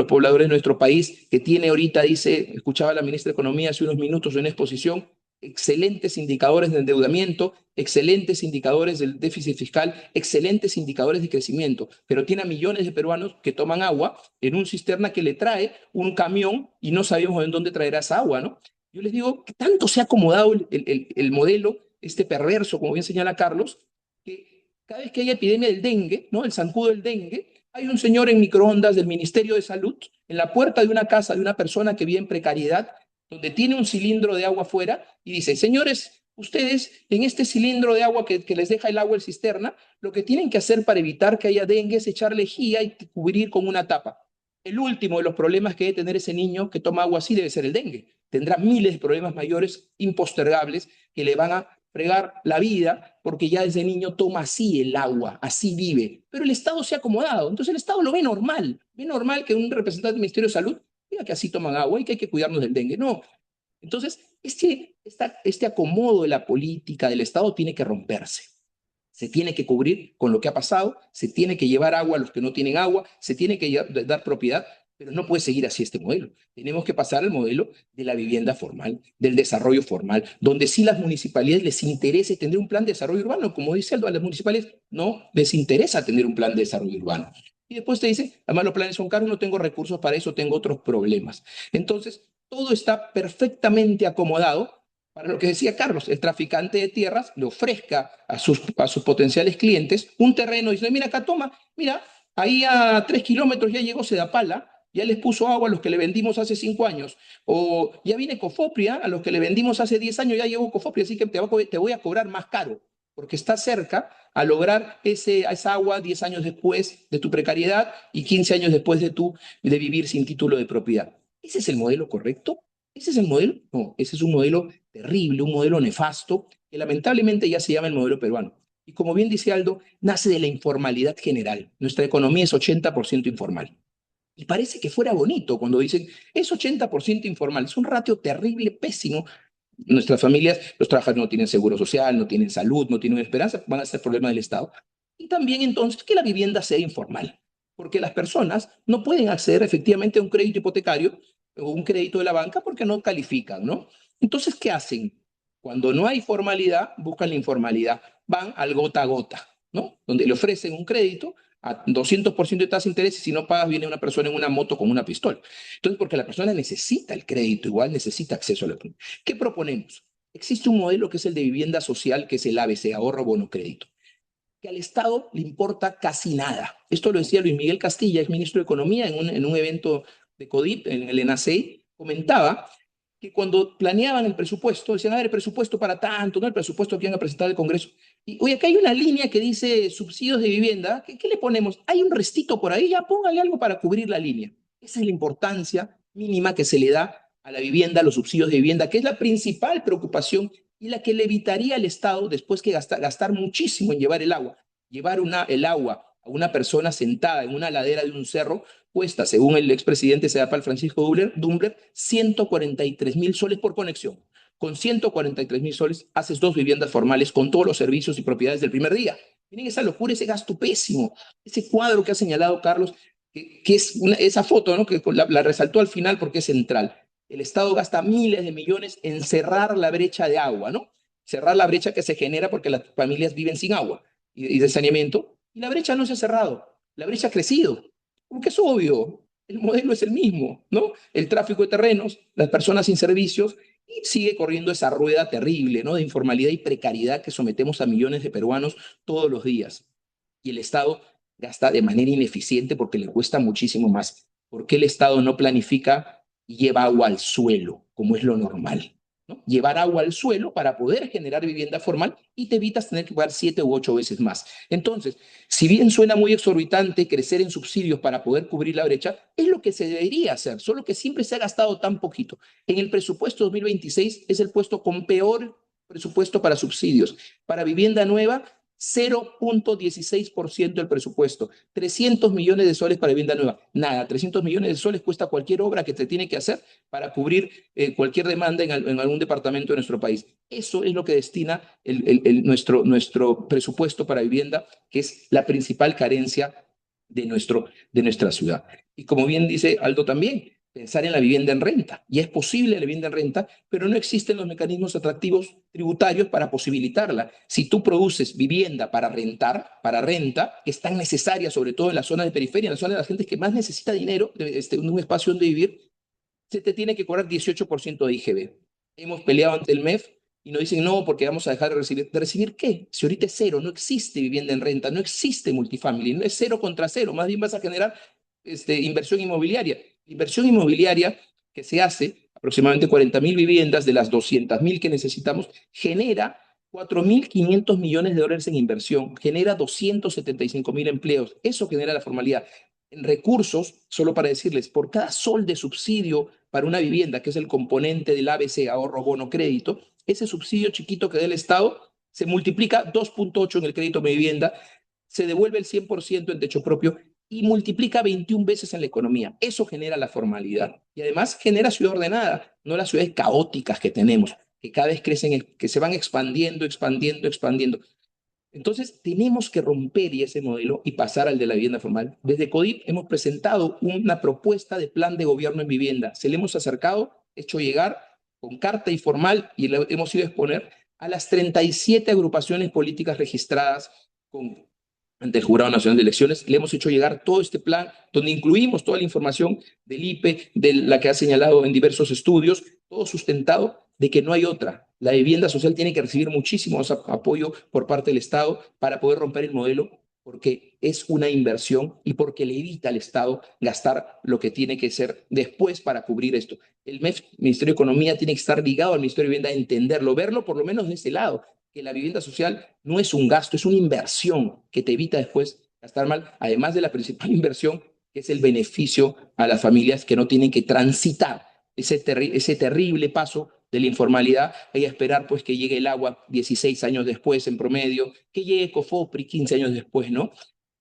pobladores de nuestro país, que tiene ahorita, dice, escuchaba a la ministra de Economía hace unos minutos en una exposición, excelentes indicadores de endeudamiento, excelentes indicadores del déficit fiscal, excelentes indicadores de crecimiento, pero tiene a millones de peruanos que toman agua en un cisterna que le trae un camión y no sabemos en dónde traerá esa agua, ¿no? Yo les digo que tanto se ha acomodado el modelo, este perverso, como bien señala Carlos, que cada vez que hay epidemia del dengue, ¿no? El zancudo del dengue, hay un señor en microondas del Ministerio de Salud en la puerta de una casa de una persona que vive en precariedad, donde tiene un cilindro de agua afuera y dice, señores, ustedes en este cilindro de agua que les deja el agua el cisterna, lo que tienen que hacer para evitar que haya dengue es echar lejía y cubrir con una tapa. El último de los problemas que debe tener ese niño que toma agua así debe ser el dengue. Tendrá miles de problemas mayores impostergables que le van a fregar la vida porque ya desde niño toma así el agua, así vive. Pero el Estado se ha acomodado. Entonces el Estado lo ve normal que un representante del Ministerio de Salud diga que así toman agua y que hay que cuidarnos del dengue. No. Entonces, este acomodo de la política del Estado tiene que romperse. Se tiene que cubrir con lo que ha pasado, se tiene que llevar agua a los que no tienen agua, se tiene que dar propiedad, pero no puede seguir así este modelo. Tenemos que pasar al modelo de la vivienda formal, del desarrollo formal, donde sí las municipalidades les interese tener un plan de desarrollo urbano. Como dice Aldo, a las municipalidades no les interesa tener un plan de desarrollo urbano. Y después te dicen, además los planes son caros, no tengo recursos para eso, tengo otros problemas. Entonces, todo está perfectamente acomodado para lo que decía Carlos, el traficante de tierras le ofrezca a sus potenciales clientes un terreno y dice, mira, acá toma, mira, ahí a 3 kilómetros ya llegó Sedapala, ya les puso agua a los que le vendimos hace 5 años, o ya viene Cofopria, a los que le vendimos hace 10 años ya llegó Cofopria, así que te voy a cobrar más caro, porque está cerca a lograr esa agua 10 años después de tu precariedad y 15 años después de vivir sin título de propiedad. ¿Ese es el modelo correcto? ¿Ese es el modelo? No, ese es un modelo terrible, un modelo nefasto, que lamentablemente ya se llama el modelo peruano. Y como bien dice Aldo, nace de la informalidad general. Nuestra economía es 80% informal. Y parece que fuera bonito cuando dicen, es 80% informal. Es un ratio terrible, pésimo. Nuestras familias, los trabajadores no tienen seguro social, no tienen salud, no tienen esperanza, van a ser problemas del Estado. Y también entonces que la vivienda sea informal, porque las personas no pueden acceder efectivamente a un crédito hipotecario o un crédito de la banca porque no califican, ¿no? Entonces, ¿qué hacen? Cuando no hay formalidad, buscan la informalidad, van al gota a gota, ¿no? Donde le ofrecen un crédito a 200% de tasa de interés y si no pagas viene una persona en una moto con una pistola. Entonces, porque la persona necesita el crédito, igual necesita acceso a la economía. ¿Qué proponemos? Existe un modelo que es el de vivienda social, que es el ABC, ahorro, bono, crédito, que al Estado le importa casi nada. Esto lo decía Luis Miguel Castilla, ex ministro de Economía, en un evento de CODIP, en el ENACEI, comentaba que cuando planeaban el presupuesto, decían, a ver, el presupuesto para tanto, ¿no? El presupuesto que iban a presentar al Congreso. Y, oye, acá hay una línea que dice subsidios de vivienda, ¿qué le ponemos? Hay un restito por ahí, ya póngale algo para cubrir la línea. Esa es la importancia mínima que se le da a la vivienda, a los subsidios de vivienda, que es la principal preocupación y la que le evitaría al Estado, después que gastar muchísimo en llevar el agua. Llevar el agua a una persona sentada en una ladera de un cerro cuesta, según el expresidente Sedapal Francisco Dumbler, 143.000 soles por conexión. Con 143.000 soles haces 2 viviendas formales con todos los servicios y propiedades del primer día. Miren esa locura, ese gasto pésimo, ese cuadro que ha señalado Carlos, que es esa foto, ¿no? Que la resaltó al final porque es central. El Estado gasta miles de millones en cerrar la brecha de agua, ¿no? Cerrar la brecha que se genera porque las familias viven sin agua y de saneamiento, y la brecha no se ha cerrado, la brecha ha crecido, porque es obvio, el modelo es el mismo, ¿no? El tráfico de terrenos, las personas sin servicios, y sigue corriendo esa rueda terrible, ¿no? De informalidad y precariedad que sometemos a millones de peruanos todos los días. Y el Estado gasta de manera ineficiente porque le cuesta muchísimo más. ¿Por qué el Estado no planifica y lleva agua al suelo, como es lo normal? ¿No? Llevar agua al suelo para poder generar vivienda formal y te evitas tener que pagar 7 u 8 veces más. Entonces, si bien suena muy exorbitante crecer en subsidios para poder cubrir la brecha, es lo que se debería hacer, solo que siempre se ha gastado tan poquito. En el presupuesto 2026 es el puesto con peor presupuesto para subsidios. Para vivienda nueva, 0.16% del presupuesto, 300 millones de soles para vivienda nueva. Nada, 300 millones de soles cuesta cualquier obra que te tiene que hacer para cubrir cualquier demanda en algún departamento de nuestro país. Eso es lo que destina nuestro presupuesto para vivienda, que es la principal carencia de nuestra ciudad. Y como bien dice Aldo también, pensar en la vivienda en renta. Ya es posible la vivienda en renta, pero no existen los mecanismos atractivos tributarios para posibilitarla. Si tú produces vivienda para rentar, para renta, que es tan necesaria, sobre todo en la zona de periferia, en la zona de la gente que más necesita dinero, un espacio donde vivir, se te tiene que cobrar 18% de IGB. Hemos peleado ante el MEF y nos dicen, no, porque vamos a dejar de recibir. ¿De recibir qué? Si ahorita es cero, no existe vivienda en renta, no existe multifamily, no es 0 contra 0, más bien vas a generar inversión inmobiliaria. Inversión inmobiliaria que se hace, aproximadamente 40.000 viviendas de las 200.000 que necesitamos, genera 4.500 millones de dólares en inversión, genera 275.000 empleos. Eso genera la formalidad. En recursos, solo para decirles, por cada sol de subsidio para una vivienda, que es el componente del ABC, ahorro, bono, crédito, ese subsidio chiquito que da el Estado se multiplica 2.8 en el crédito a mi vivienda, se devuelve el 100% en techo propio y multiplica 21 veces en la economía. Eso genera la formalidad. Y además genera ciudad ordenada, no las ciudades caóticas que tenemos, que cada vez crecen, que se van expandiendo, expandiendo, expandiendo. Entonces, tenemos que romper ese modelo y pasar al de la vivienda formal. Desde CODIP hemos presentado una propuesta de plan de gobierno en vivienda. Se le hemos acercado, hecho llegar con carta y formal y le hemos ido a exponer a las 37 agrupaciones políticas registradas ante el Jurado Nacional de Elecciones. Le hemos hecho llegar todo este plan donde incluimos toda la información del IPE, de la que ha señalado en diversos estudios, todo sustentado de que no hay otra. La vivienda social tiene que recibir muchísimo apoyo por parte del Estado para poder romper el modelo, porque es una inversión y porque le evita al Estado gastar lo que tiene que ser después para cubrir esto. El MEF, Ministerio de Economía, tiene que estar ligado al Ministerio de Vivienda, entenderlo, verlo por lo menos de ese lado, que la vivienda social no es un gasto, es una inversión que te evita después gastar mal, además de la principal inversión, que es el beneficio a las familias que no tienen que transitar ese terrible paso de la informalidad y a esperar pues que llegue el agua 16 años después en promedio, que llegue Cofopri 15 años después, ¿no?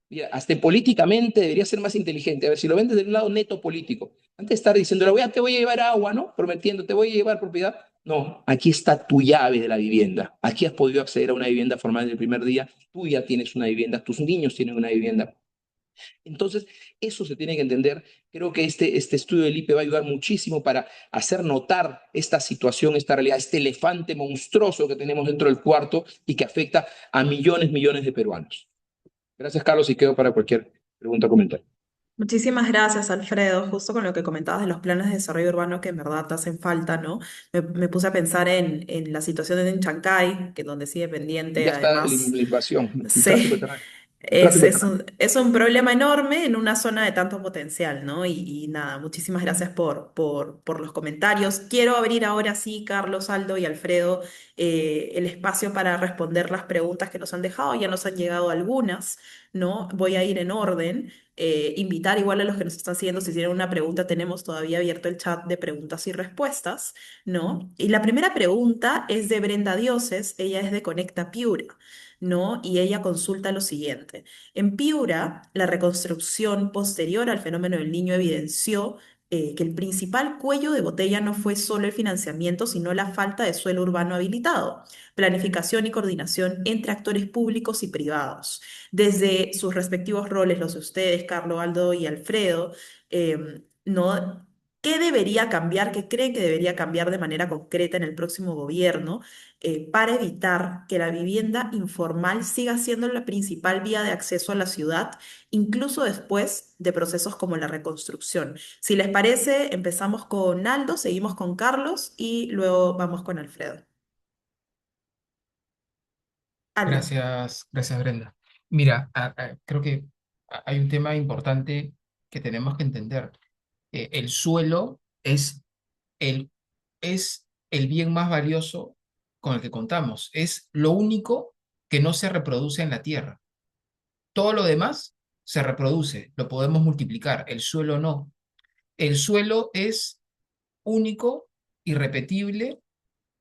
Mira, hasta políticamente debería ser más inteligente. A ver, si lo ven desde un lado neto político, antes de estar diciendo, te voy a llevar agua, ¿no? Prometiendo, te voy a llevar propiedad. No, aquí está tu llave de la vivienda. Aquí has podido acceder a una vivienda formal desde el primer día. Tú ya tienes una vivienda, tus niños tienen una vivienda. Entonces, eso se tiene que entender. Creo que este estudio del IPE va a ayudar muchísimo para hacer notar esta situación, esta realidad, este elefante monstruoso que tenemos dentro del cuarto y que afecta a millones, millones de peruanos. Gracias, Carlos, y quedo para cualquier pregunta o comentario. Muchísimas gracias, Alfredo. Justo con lo que comentabas de los planes de desarrollo urbano que en verdad te hacen falta, ¿no? Me puse a pensar en la situación en Chancay, que donde sigue pendiente, Ya está la además, invasión, el tráfico sí, terrestre. El tráfico terrestre. es un problema enorme en una zona de tanto potencial, ¿no? Y nada, muchísimas gracias por los comentarios. Quiero abrir ahora sí, Carlos, Aldo y Alfredo, el espacio para responder las preguntas que nos han dejado. Ya nos han llegado algunas, ¿no? Voy a ir en orden. Invitar igual a los que nos están siguiendo, si tienen una pregunta, tenemos todavía abierto el chat de preguntas y respuestas, ¿no? Y la primera pregunta es de Brenda Dioses, ella es de Conecta Piura, ¿no? Y ella consulta lo siguiente. En Piura, la reconstrucción posterior al fenómeno del Niño evidenció que el principal cuello de botella no fue solo el financiamiento, sino la falta de suelo urbano habilitado, planificación y coordinación entre actores públicos y privados. Desde sus respectivos roles, los de ustedes, Carlos, Aldo y Alfredo, ¿no? ¿Qué debería cambiar, qué creen que debería cambiar de manera concreta en el próximo gobierno para evitar que la vivienda informal siga siendo la principal vía de acceso a la ciudad, incluso después de procesos como la reconstrucción? Si les parece, empezamos con Aldo, seguimos con Carlos y luego vamos con Alfredo. Aldo. Gracias, Brenda. Mira, creo que hay un tema importante que tenemos que entender. El suelo el, es el bien más valioso con el que contamos. Es lo único que no se reproduce en la tierra. Todo lo demás se reproduce, lo podemos multiplicar, el suelo no. El suelo es único, irrepetible,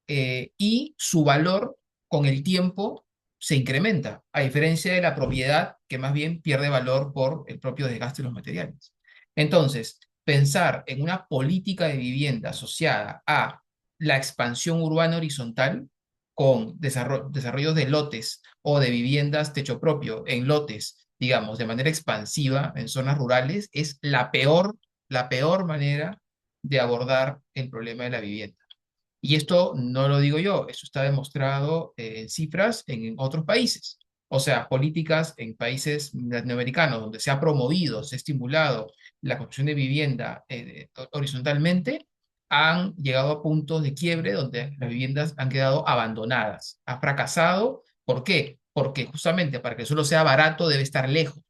y su valor con el tiempo se incrementa, a diferencia de la propiedad que más bien pierde valor por el propio desgaste de los materiales. Entonces, pensar en una política de vivienda asociada a la expansión urbana horizontal con desarrollos de lotes o de viviendas techo propio en lotes, digamos, de manera expansiva en zonas rurales, es la peor manera de abordar el problema de la vivienda. Y esto no lo digo yo, eso está demostrado en cifras en otros países. O sea, políticas en países latinoamericanos donde se ha promovido, se ha estimulado la construcción de vivienda horizontalmente, han llegado a puntos de quiebre donde las viviendas han quedado abandonadas. Ha fracasado. ¿Por qué? Porque justamente para que solo sea barato debe estar lejos.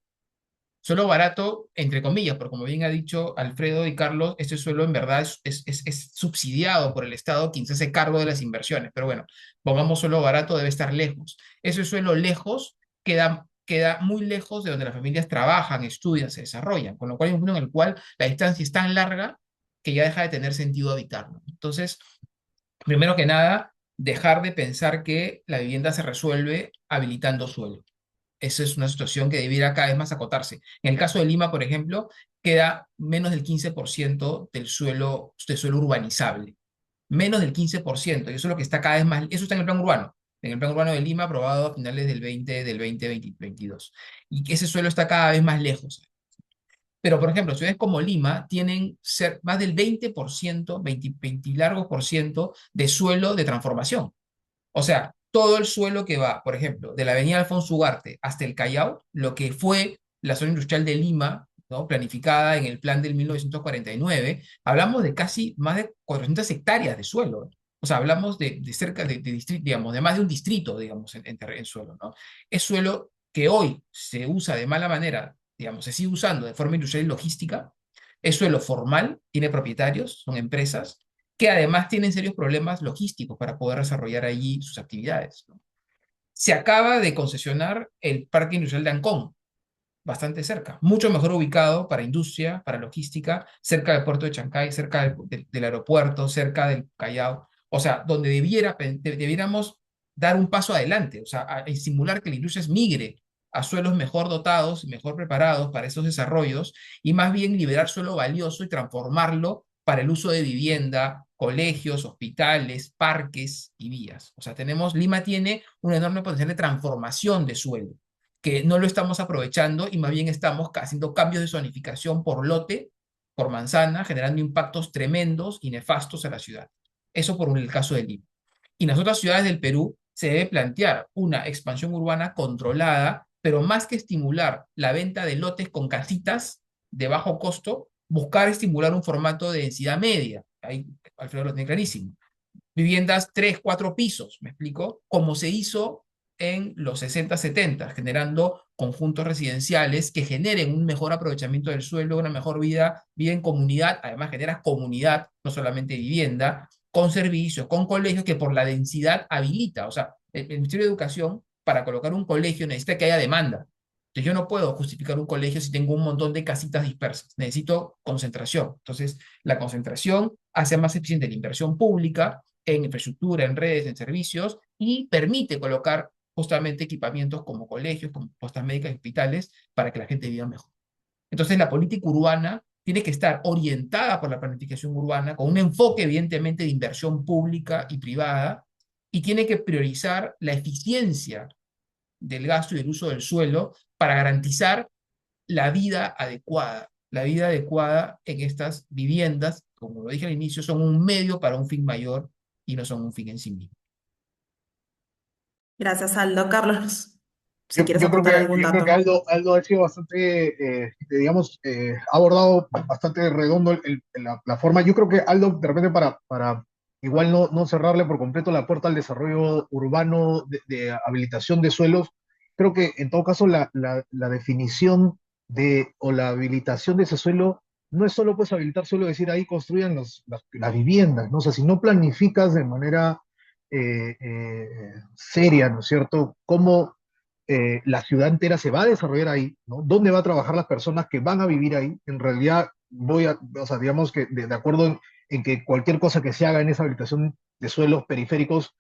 Suelo barato, entre comillas, porque como bien ha dicho Alfredo y Carlos, este suelo en verdad es subsidiado por el Estado quien se hace cargo de las inversiones. Pero bueno, pongamos suelo barato, debe estar lejos. Ese suelo lejos queda muy lejos de donde las familias trabajan, estudian, se desarrollan, con lo cual hay un punto en el cual la distancia es tan larga que ya deja de tener sentido habitarlo. Entonces, primero que nada, dejar de pensar que la vivienda se resuelve habilitando suelo. Esa es una situación que debiera cada vez más acotarse. En el caso de Lima, por ejemplo, queda menos del 15% del suelo urbanizable. Menos del 15%, y eso es lo que está cada vez más, eso está en el plan urbano. En el plan urbano de Lima, aprobado a finales del 2022. Y que ese suelo está cada vez más lejos. Pero, por ejemplo, ciudades como Lima tienen más del 20%, 20 y largos por ciento de suelo de transformación. O sea, todo el suelo que va, por ejemplo, de la avenida Alfonso Ugarte hasta el Callao, lo que fue la zona industrial de Lima, ¿no? Planificada en el plan del 1949, hablamos de casi más de 400 hectáreas de suelo. O sea, hablamos de cerca de distrito, digamos, de más de un distrito, digamos, en suelo, ¿no? Es suelo que hoy se usa de mala manera, digamos, se sigue usando de forma industrial y logística. Es suelo formal, tiene propietarios, son empresas, que además tienen serios problemas logísticos para poder desarrollar allí sus actividades, ¿no? Se acaba de concesionar el Parque Industrial de Ancón, bastante cerca, mucho mejor ubicado para industria, para logística, cerca del puerto de Chancay, cerca del aeropuerto, cerca del Callao, o sea, donde debiéramos dar un paso adelante, o sea, a simular que la industria migre a suelos mejor dotados y mejor preparados para esos desarrollos y más bien liberar suelo valioso y transformarlo para el uso de vivienda, colegios, hospitales, parques y vías. O sea, Lima tiene un enorme potencial de transformación de suelo que no lo estamos aprovechando y más bien estamos haciendo cambios de zonificación por lote, por manzana, generando impactos tremendos y nefastos a la ciudad. Eso por el caso de Lima. Y en las otras ciudades del Perú se debe plantear una expansión urbana controlada, pero más que estimular la venta de lotes con casitas de bajo costo, buscar estimular un formato de densidad media. Ahí Alfredo lo tiene clarísimo. Viviendas 3, 4 pisos, ¿me explico? Como se hizo en los 60, 70, generando conjuntos residenciales que generen un mejor aprovechamiento del suelo, una mejor vida en comunidad, además generas comunidad, no solamente vivienda, con servicios, con colegios que por la densidad habilita. O sea, el Ministerio de Educación, para colocar un colegio necesita que haya demanda. Entonces yo no puedo justificar un colegio si tengo un montón de casitas dispersas. Necesito concentración. Entonces, la concentración hace más eficiente la inversión pública en infraestructura, en redes, en servicios, y permite colocar justamente equipamientos como colegios, como postas médicas y hospitales, para que la gente viva mejor. Entonces, la política urbana tiene que estar orientada por la planificación urbana, con un enfoque, evidentemente, de inversión pública y privada, y tiene que priorizar la eficiencia del gasto y del uso del suelo para garantizar la vida adecuada en estas viviendas, como lo dije al inicio, son un medio para un fin mayor y no son un fin en sí mismo. Gracias, Aldo. Carlos, si Yo, quieres yo creo aportar que, algún yo creo que dato. Aldo ha sido bastante, digamos, ha abordado bastante redondo la forma. Yo creo que Aldo, de repente, para igual no cerrarle por completo la puerta al desarrollo urbano de habilitación de suelos, creo que en todo caso la definición o la habilitación de ese suelo no es solo pues habilitar suelo, decir ahí construyan las viviendas, ¿no? O sea, si no planificas de manera seria, ¿no es cierto?, cómo la ciudad entera se va a desarrollar ahí, ¿no? ¿Dónde va a trabajar las personas que van a vivir ahí? En realidad, o sea, digamos que de acuerdo en que cualquier cosa que se haga en esa habilitación de suelos periféricos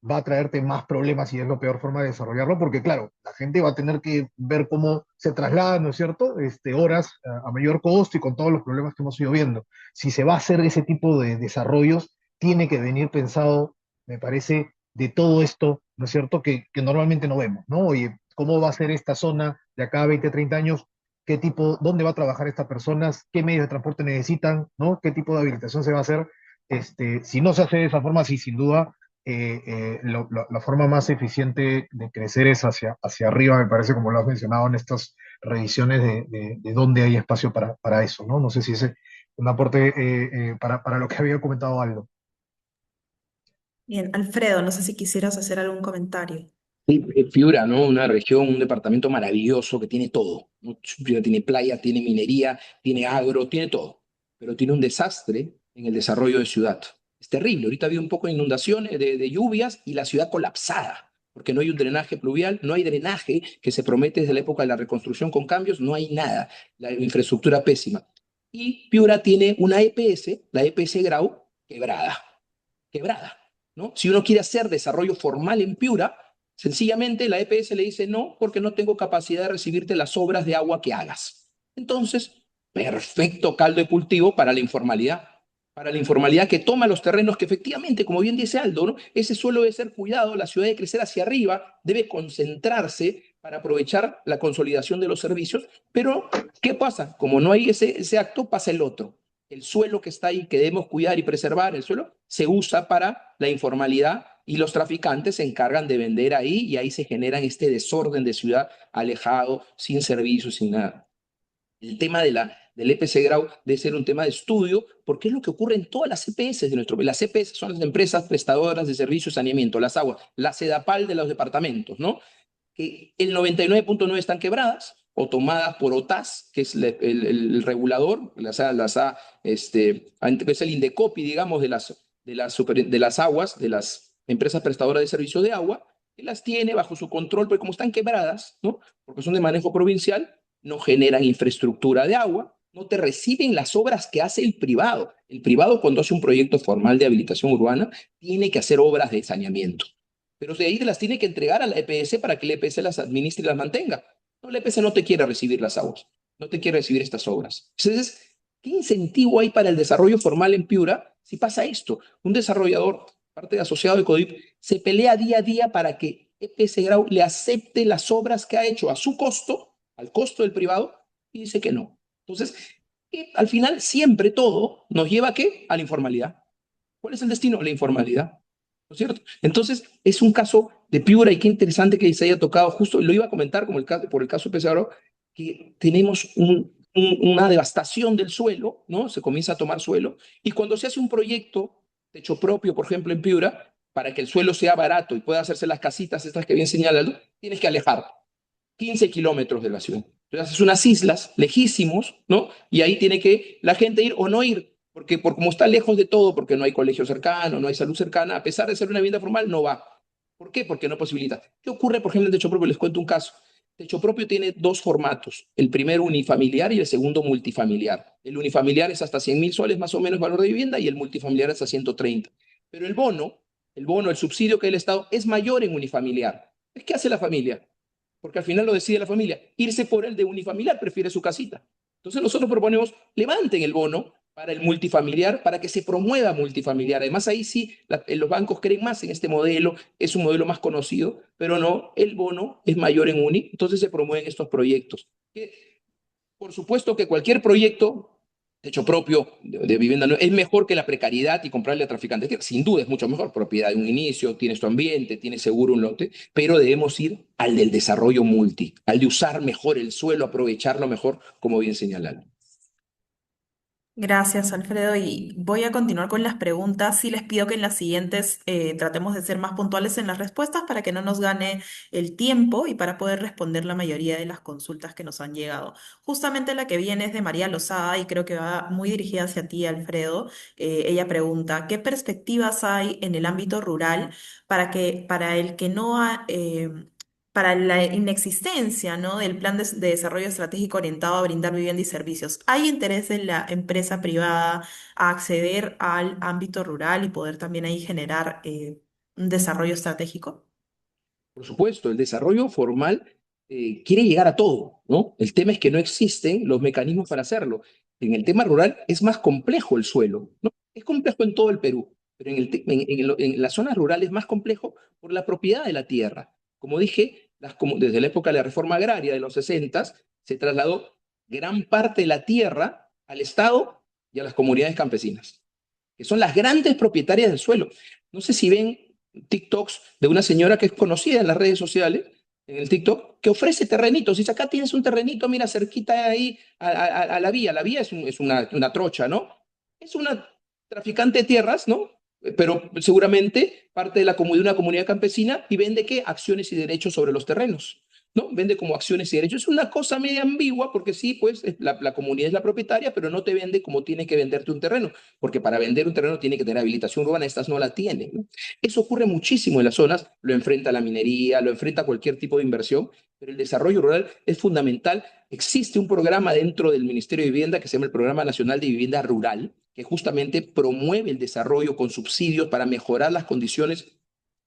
va a traerte más problemas y es la peor forma de desarrollarlo, porque claro, la gente va a tener que ver cómo se traslada, ¿no es cierto?, horas a mayor costo y con todos los problemas que hemos ido viendo. Si se va a hacer ese tipo de desarrollos, tiene que venir pensado, me parece, de todo esto, ¿no es cierto?, que normalmente no vemos, ¿no? Oye, ¿cómo va a ser esta zona de acá a 20, 30 años? ¿Qué tipo, dónde va a trabajar estas personas? ¿Qué medios de transporte necesitan? ¿No? ¿Qué tipo de habilitación se va a hacer? Si no se hace de esa forma, sí, sin duda, la forma más eficiente de crecer es hacia arriba, me parece, como lo has mencionado en estas revisiones de dónde hay espacio para eso, ¿no? No sé si ese es un aporte para lo que había comentado Aldo. Bien, Alfredo, no sé si quisieras hacer algún comentario. Sí, Piura, ¿no? Una región, un departamento maravilloso que tiene todo, ¿no? Piura tiene playa, tiene minería, tiene agro, tiene todo, pero tiene un desastre en el desarrollo de ciudad. Es terrible. Ahorita había un poco de inundaciones, de lluvias y la ciudad colapsada, porque no hay un drenaje pluvial, no hay drenaje que se promete desde la época de la reconstrucción con cambios, no hay nada. La infraestructura pésima. Y Piura tiene una EPS, la EPS Grau, quebrada, quebrada. ¿no? Si uno quiere hacer desarrollo formal en Piura, sencillamente la EPS le dice no, porque no tengo capacidad de recibirte las obras de agua que hagas. Entonces, perfecto caldo de cultivo para la informalidad. Para la informalidad que toma los terrenos que efectivamente, como bien dice Aldo, ¿no? Ese suelo debe ser cuidado, la ciudad debe crecer hacia arriba, debe concentrarse para aprovechar la consolidación de los servicios, pero ¿qué pasa? Como no hay ese acto, pasa el otro. El suelo que está ahí, que debemos cuidar y preservar, el suelo, se usa para la informalidad y los traficantes se encargan de vender ahí y ahí se generan este desorden de ciudad alejado, sin servicios, sin nada. El tema del EPC Grau debe ser un tema de estudio, porque es lo que ocurre en todas las EPS de nuestro país. Las EPS son las empresas prestadoras de servicios de saneamiento, las aguas, la SEDAPAL de los departamentos, ¿no? Que el 99.9 están quebradas o tomadas por OTAS, que es el regulador, es el INDECOPI, digamos, de las aguas, de las empresas prestadoras de servicios de agua, que las tiene bajo su control, pero como están quebradas, ¿no? Porque son de manejo provincial, no generan infraestructura de agua, no te reciben las obras que hace el privado. El privado, cuando hace un proyecto formal de habilitación urbana, tiene que hacer obras de saneamiento. Pero de ahí te las tiene que entregar a la EPS para que la EPS las administre y las mantenga. No, la EPS no te quiere recibir las aguas, no te quiere recibir estas obras. Entonces, ¿qué incentivo hay para el desarrollo formal en Piura si pasa esto? Un desarrollador, parte de asociado de CODIP, se pelea día a día para que EPS Grau le acepte las obras que ha hecho a su costo, al costo del privado, y dice que no. Entonces, al final siempre todo nos lleva ¿a qué? A la informalidad. ¿Cuál es el destino? La informalidad. ¿No es cierto? Entonces, es un caso de Piura y qué interesante que se haya tocado, justo lo iba a comentar como por el caso de PSAGRO, que tenemos una devastación del suelo, ¿no? Se comienza a tomar suelo, y cuando se hace un proyecto, techo propio, por ejemplo, en Piura, para que el suelo sea barato y pueda hacerse las casitas estas que bien señalado, tienes que alejar 15 kilómetros de la ciudad. Entonces haces unas islas lejísimos, ¿no? Y ahí tiene que la gente ir o no ir, porque por como está lejos de todo, porque no hay colegio cercano, no hay salud cercana, a pesar de ser una vivienda formal, no va. ¿Por qué? Porque no posibilita. ¿Qué ocurre, por ejemplo, en techo propio? Les cuento un caso. Techo propio tiene dos formatos, el primero unifamiliar y el segundo multifamiliar. El unifamiliar es hasta 100.000 soles más o menos valor de vivienda y el multifamiliar es hasta 130. Pero el subsidio que el Estado es mayor en unifamiliar. ¿Qué hace la familia? Porque al final lo decide la familia. Irse por el de unifamiliar, prefiere su casita. Entonces nosotros proponemos, levanten el bono para el multifamiliar, para que se promueva multifamiliar. Además, ahí sí, los bancos creen más en este modelo, es un modelo más conocido, pero no, el bono es mayor en uni, entonces se promueven estos proyectos. Por supuesto que cualquier proyecto techo propio de vivienda es mejor que la precariedad y comprarle a traficantes. Sin duda es mucho mejor. Propiedad de un inicio, tienes tu ambiente, tienes seguro un lote, pero debemos ir al del desarrollo multi, al de usar mejor el suelo, aprovecharlo mejor, como bien señalan. Gracias, Alfredo. Y voy a continuar con las preguntas. Sí les pido que en las siguientes tratemos de ser más puntuales en las respuestas para que no nos gane el tiempo y para poder responder la mayoría de las consultas que nos han llegado. Justamente la que viene es de María Lozada y creo que va muy dirigida hacia ti, Alfredo. Ella pregunta, ¿qué perspectivas hay en el ámbito rural para el que no ha, para la inexistencia, ¿no? del plan de desarrollo estratégico orientado a brindar vivienda y servicios? ¿Hay interés de la empresa privada a acceder al ámbito rural y poder también ahí generar un desarrollo estratégico? Por supuesto, el desarrollo formal quiere llegar a todo, ¿no? El tema es que no existen los mecanismos para hacerlo. En el tema rural es más complejo el suelo, ¿no? Es complejo en todo el Perú, pero en las zonas rurales es más complejo por la propiedad de la tierra. Como dije, desde la época de la reforma agraria de los 60 se trasladó gran parte de la tierra al Estado y a las comunidades campesinas, que son las grandes propietarias del suelo. No sé si ven TikToks de una señora que es conocida en las redes sociales, en el TikTok, que ofrece terrenitos. Dice, acá tienes un terrenito, mira, cerquita ahí a la vía. La vía es una trocha, ¿no? Es una traficante de tierras, ¿no? Pero seguramente parte de una comunidad campesina y vende ¿qué? Acciones y derechos sobre los terrenos. ¿No? Vende como acciones y derechos. Es una cosa media ambigua porque sí, pues la comunidad es la propietaria, pero no te vende como tiene que venderte un terreno, porque para vender un terreno tiene que tener habilitación urbana, estas no la tienen, ¿no? Eso ocurre muchísimo en las zonas, lo enfrenta la minería, lo enfrenta cualquier tipo de inversión, pero el desarrollo rural es fundamental. Existe un programa dentro del Ministerio de Vivienda que se llama el Programa Nacional de Vivienda Rural, que justamente promueve el desarrollo con subsidios para mejorar las condiciones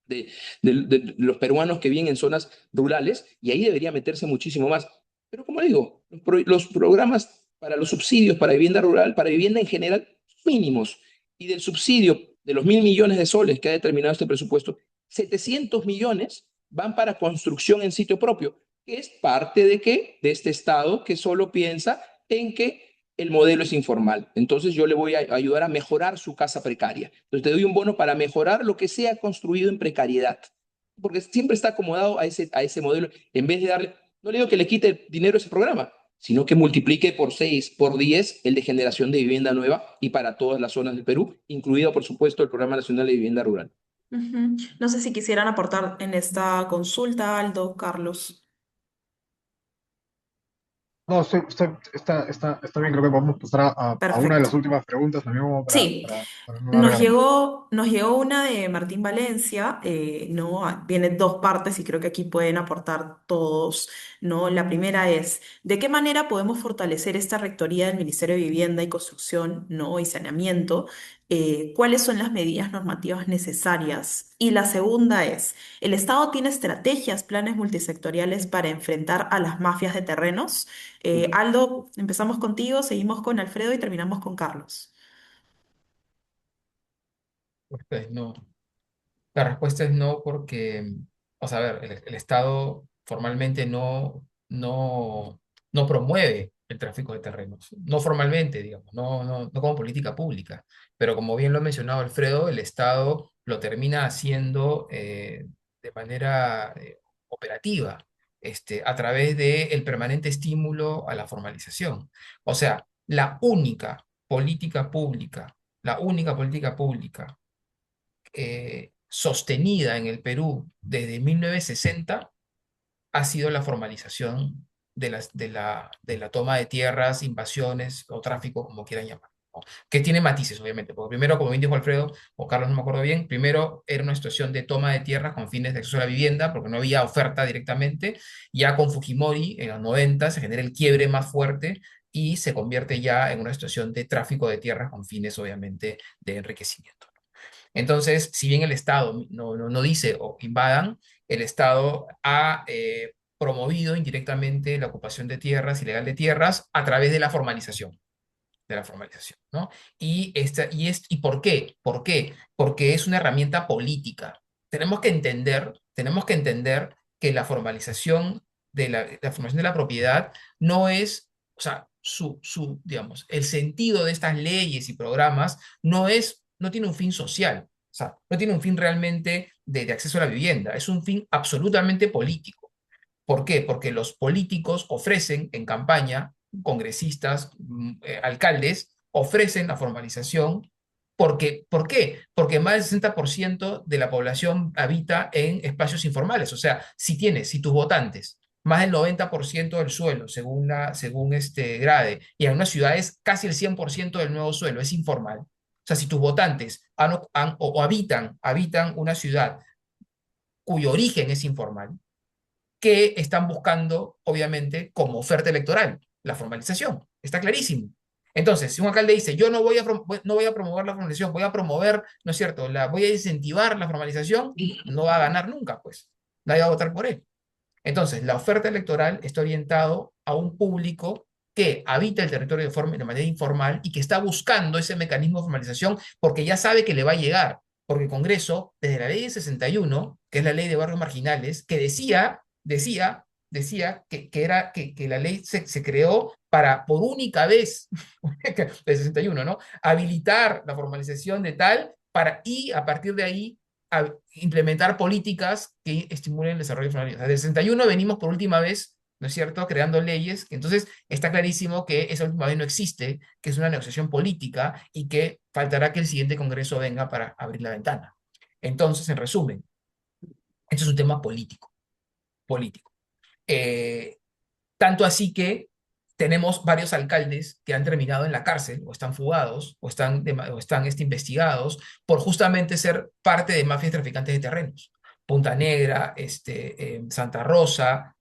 de, de los peruanos que viven en zonas rurales, y ahí debería meterse muchísimo más. Pero como digo, los programas para los subsidios para vivienda rural, para vivienda en general, mínimos. Y del subsidio de los 1.000 millones de soles que ha determinado este presupuesto, 700 millones van para construcción en sitio propio, que es parte de que de este Estado que solo piensa en que el modelo es informal. Entonces yo le voy a ayudar a mejorar su casa precaria. Entonces te doy un bono para mejorar lo que sea construido en precariedad, porque siempre está acomodado a ese modelo, en vez de darle, no le digo que le quite dinero a ese programa, sino que multiplique por 6, por 10 el de generación de vivienda nueva y para todas las zonas del Perú, incluido por supuesto el Programa Nacional de Vivienda Rural. Ujú. No sé si quisieran aportar en esta consulta, Aldo, Carlos. No, está bien, creo que podemos pasar a una de Perfecto. las últimas preguntas también como Sí, para no alargarnos. nos llegó una de Martín Valencia, ¿no? Viene dos partes y creo que aquí pueden aportar todos, ¿no? La primera es, ¿de qué manera podemos fortalecer esta rectoría del Ministerio de Vivienda y Construcción, ¿no? Y Saneamiento? ¿Cuáles son las medidas normativas necesarias? Y la segunda es, ¿el Estado tiene estrategias, planes multisectoriales para enfrentar a las mafias de terrenos? Aldo, empezamos contigo, seguimos con Alfredo y terminamos con Carlos. Pues no. La respuesta es no porque, o sea, a ver, el Estado formalmente no promueve el tráfico de terrenos, no formalmente, digamos, no como política pública, pero como bien lo ha mencionado Alfredo, el Estado lo termina haciendo de manera operativa, a través del permanente estímulo a la formalización. O sea, la única política pública sostenida en el Perú desde 1960 ha sido la formalización de la toma de tierras, invasiones o tráfico, como quieran llamar, ¿no? Que tiene matices, obviamente, porque primero, como bien dijo Alfredo, o Carlos, no me acuerdo bien, primero era una situación de toma de tierras con fines de acceso a la vivienda, porque no había oferta directamente. Ya con Fujimori, en los 90, se genera el quiebre más fuerte y se convierte ya en una situación de tráfico de tierras con fines, obviamente, de enriquecimiento. Entonces, si bien el Estado no dice o invadan, el Estado ha promovido indirectamente la ocupación de tierras, ilegal de tierras, a través de la formalización, ¿no? ¿Y por qué? ¿Por qué? Porque es una herramienta política. Tenemos que entender que la formalización de la propiedad no es, o sea, digamos, el sentido de estas leyes y programas no tiene un fin social, o sea, no tiene un fin realmente de acceso a la vivienda, es un fin absolutamente político. ¿Por qué? Porque los políticos ofrecen en campaña, congresistas, alcaldes, ofrecen la formalización. ¿Por qué? Porque más del 60% de la población habita en espacios informales. O sea, si tus votantes, más del 90% del suelo, según este grade, y en unas ciudades casi el 100% del nuevo suelo es informal. O sea, si tus votantes o habitan una ciudad cuyo origen es informal, que están buscando, obviamente, como oferta electoral, la formalización. Está clarísimo. Entonces, si un alcalde dice, yo no voy a promover la formalización, voy a promover, ¿no es cierto?, voy a incentivar la formalización, no va a ganar nunca, pues. Nadie va a votar por él. Entonces, la oferta electoral está orientado a un público que habita el territorio de manera informal y que está buscando ese mecanismo de formalización porque ya sabe que le va a llegar. Porque el Congreso, desde la ley de 61, que es la ley de barrios marginales, que decía que la ley se creó para, por única vez, de 61, ¿no? Habilitar la formalización de tal y a partir de ahí implementar políticas que estimulen el desarrollo de familias. Desde el 61 venimos por última vez, ¿no es cierto?, creando leyes. Entonces está clarísimo que esa última vez no existe, que es una negociación política y que faltará que el siguiente Congreso venga para abrir la ventana. Entonces, en resumen, esto es un tema político. Eh, Tanto así que tenemos varios alcaldes que han terminado en la cárcel, o están fugados, o están investigados por justamente ser parte de mafias traficantes de terrenos. Punta Negra, Santa Rosa,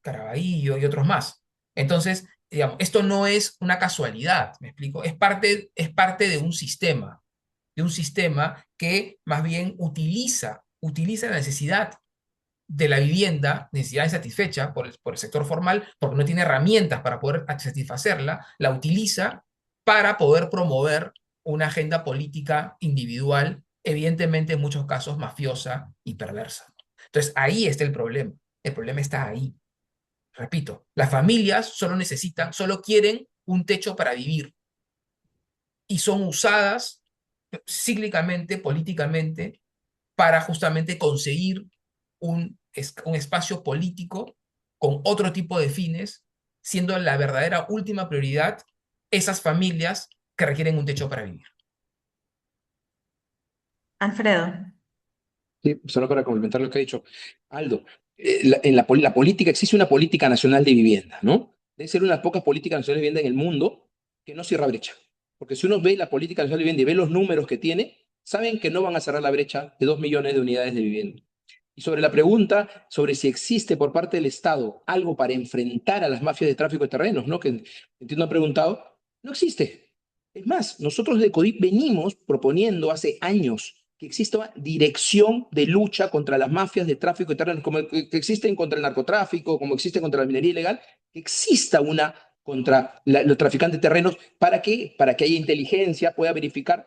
Caraballo y otros más. Entonces, digamos, esto no es una casualidad, ¿me explico? Es parte de un sistema que más bien utiliza la necesidad de la vivienda, necesidad insatisfecha por el sector formal, porque no tiene herramientas para poder satisfacerla, la utiliza para poder promover una agenda política individual, evidentemente en muchos casos mafiosa y perversa. Entonces ahí está el problema está ahí. Repito, las familias solo quieren un techo para vivir y son usadas cíclicamente, políticamente, para justamente conseguir un espacio político con otro tipo de fines, siendo la verdadera última prioridad esas familias que requieren un techo para vivir. Alfredo. Sí, solo para complementar lo que ha dicho Aldo, la política, existe una política nacional de vivienda, ¿no? Debe ser una de las pocas políticas nacionales de vivienda en el mundo que no cierra brecha. Porque si uno ve la política nacional de vivienda y ve los números que tiene, saben que no van a cerrar la brecha de 2 millones de unidades de vivienda. Y sobre la pregunta sobre si existe por parte del Estado algo para enfrentar a las mafias de tráfico de terrenos, ¿no? Que entiendo ha preguntado, no existe. Es más, nosotros de CODIP venimos proponiendo hace años que exista una dirección de lucha contra las mafias de tráfico de terrenos, como que existen contra el narcotráfico, como existe contra la minería ilegal, que exista una contra los traficantes de terrenos. ¿Para qué? Para que haya inteligencia, pueda verificar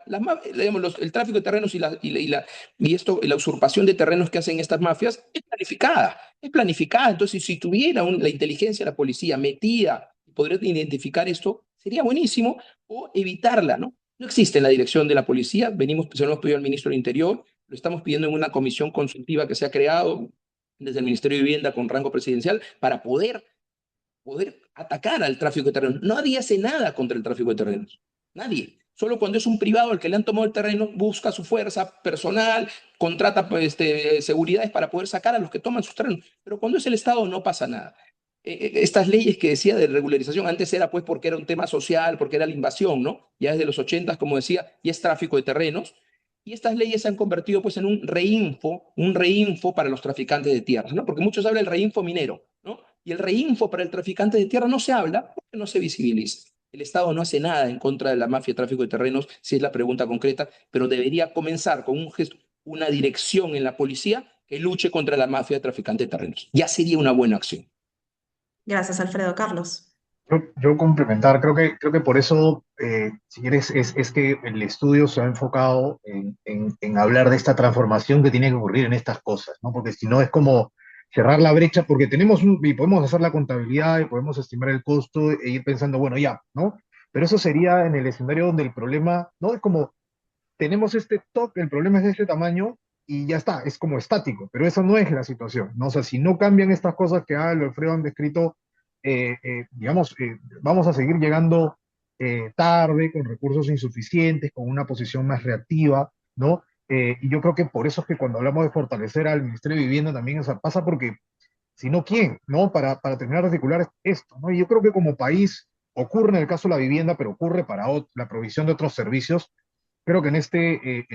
digamos, el tráfico de terrenos la usurpación de terrenos que hacen estas mafias es planificada. Es planificada. Entonces, si tuviera la inteligencia de la policía metida, podría identificar esto, sería buenísimo, o evitarla, ¿no? No existe en la dirección de la policía. Se lo hemos pedido al ministro del Interior, lo estamos pidiendo en una comisión consultiva que se ha creado desde el Ministerio de Vivienda con rango presidencial para poder atacar al tráfico de terrenos. Nadie hace nada contra el tráfico de terrenos. Nadie. Solo cuando es un privado al que le han tomado el terreno, busca su fuerza personal, contrata seguridades para poder sacar a los que toman sus terrenos. Pero cuando es el Estado no pasa nada. Estas leyes que decía de regularización, antes era pues porque era un tema social, porque era la invasión, ¿no? Ya desde los 80, como decía, y es tráfico de terrenos. Y estas leyes se han convertido pues en un reinfo para los traficantes de tierras, ¿no? Porque muchos hablan del reinfo minero, ¿no? Y el reinfo para el traficante de tierra no se habla porque no se visibiliza. El Estado no hace nada en contra de la mafia de tráfico de terrenos, si es la pregunta concreta, pero debería comenzar con un gesto, una dirección en la policía que luche contra la mafia de traficante de terrenos. Ya sería una buena acción. Gracias, Alfredo. Carlos. Yo complementar, creo que por eso, si quieres, es que el estudio se ha enfocado en hablar de esta transformación que tiene que ocurrir en estas cosas, ¿no? Porque si no es como cerrar la brecha, porque y podemos hacer la contabilidad y podemos estimar el costo e ir pensando, bueno, ya, ¿no? Pero eso sería en el escenario donde el problema, ¿no? Es como, tenemos este toque, el problema es de este tamaño y ya está, es como estático, pero esa no es la situación, ¿no? O sea, si no cambian estas cosas que Alfredo han descrito, digamos, vamos a seguir llegando tarde, con recursos insuficientes, con una posición más reactiva, ¿no? Y yo creo que por eso es que cuando hablamos de fortalecer al Ministerio de Vivienda también, o sea, pasa porque, si no, ¿quién? ¿No? Para terminar de articular esto, ¿no? Y yo creo que como país ocurre en el caso de la vivienda, pero ocurre para la provisión de otros servicios. Creo que en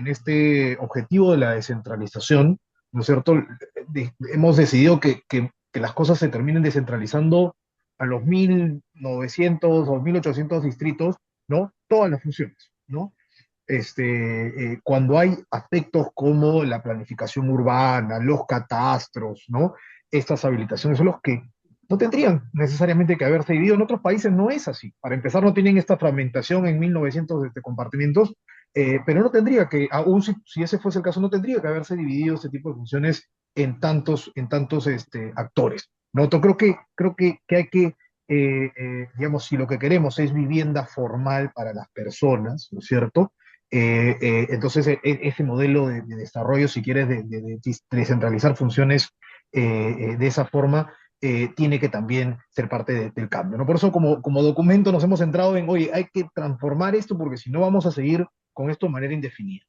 este objetivo de la descentralización, ¿no es cierto? Hemos decidido que las cosas se terminen descentralizando a los 1900 o 1800 distritos, ¿no? Todas las funciones, ¿no? Cuando hay aspectos como la planificación urbana, los catastros, ¿no? Estas habilitaciones son los que no tendrían necesariamente que haberse dividido. En otros países no es así. Para empezar, no tienen esta fragmentación en 1900 compartimentos, pero no tendría que, aún si ese fuese el caso, no tendría que haberse dividido este tipo de funciones en tantos actores. ¿No? Entonces, creo que hay que, digamos, si lo que queremos es vivienda formal para las personas, ¿no es cierto? Entonces, ese modelo de desarrollo, si quieres, de descentralizar funciones de esa forma, tiene que también ser parte del cambio, ¿no? Por eso, como documento, nos hemos centrado en, oye, hay que transformar esto porque si no vamos a seguir con esto de manera indefinida.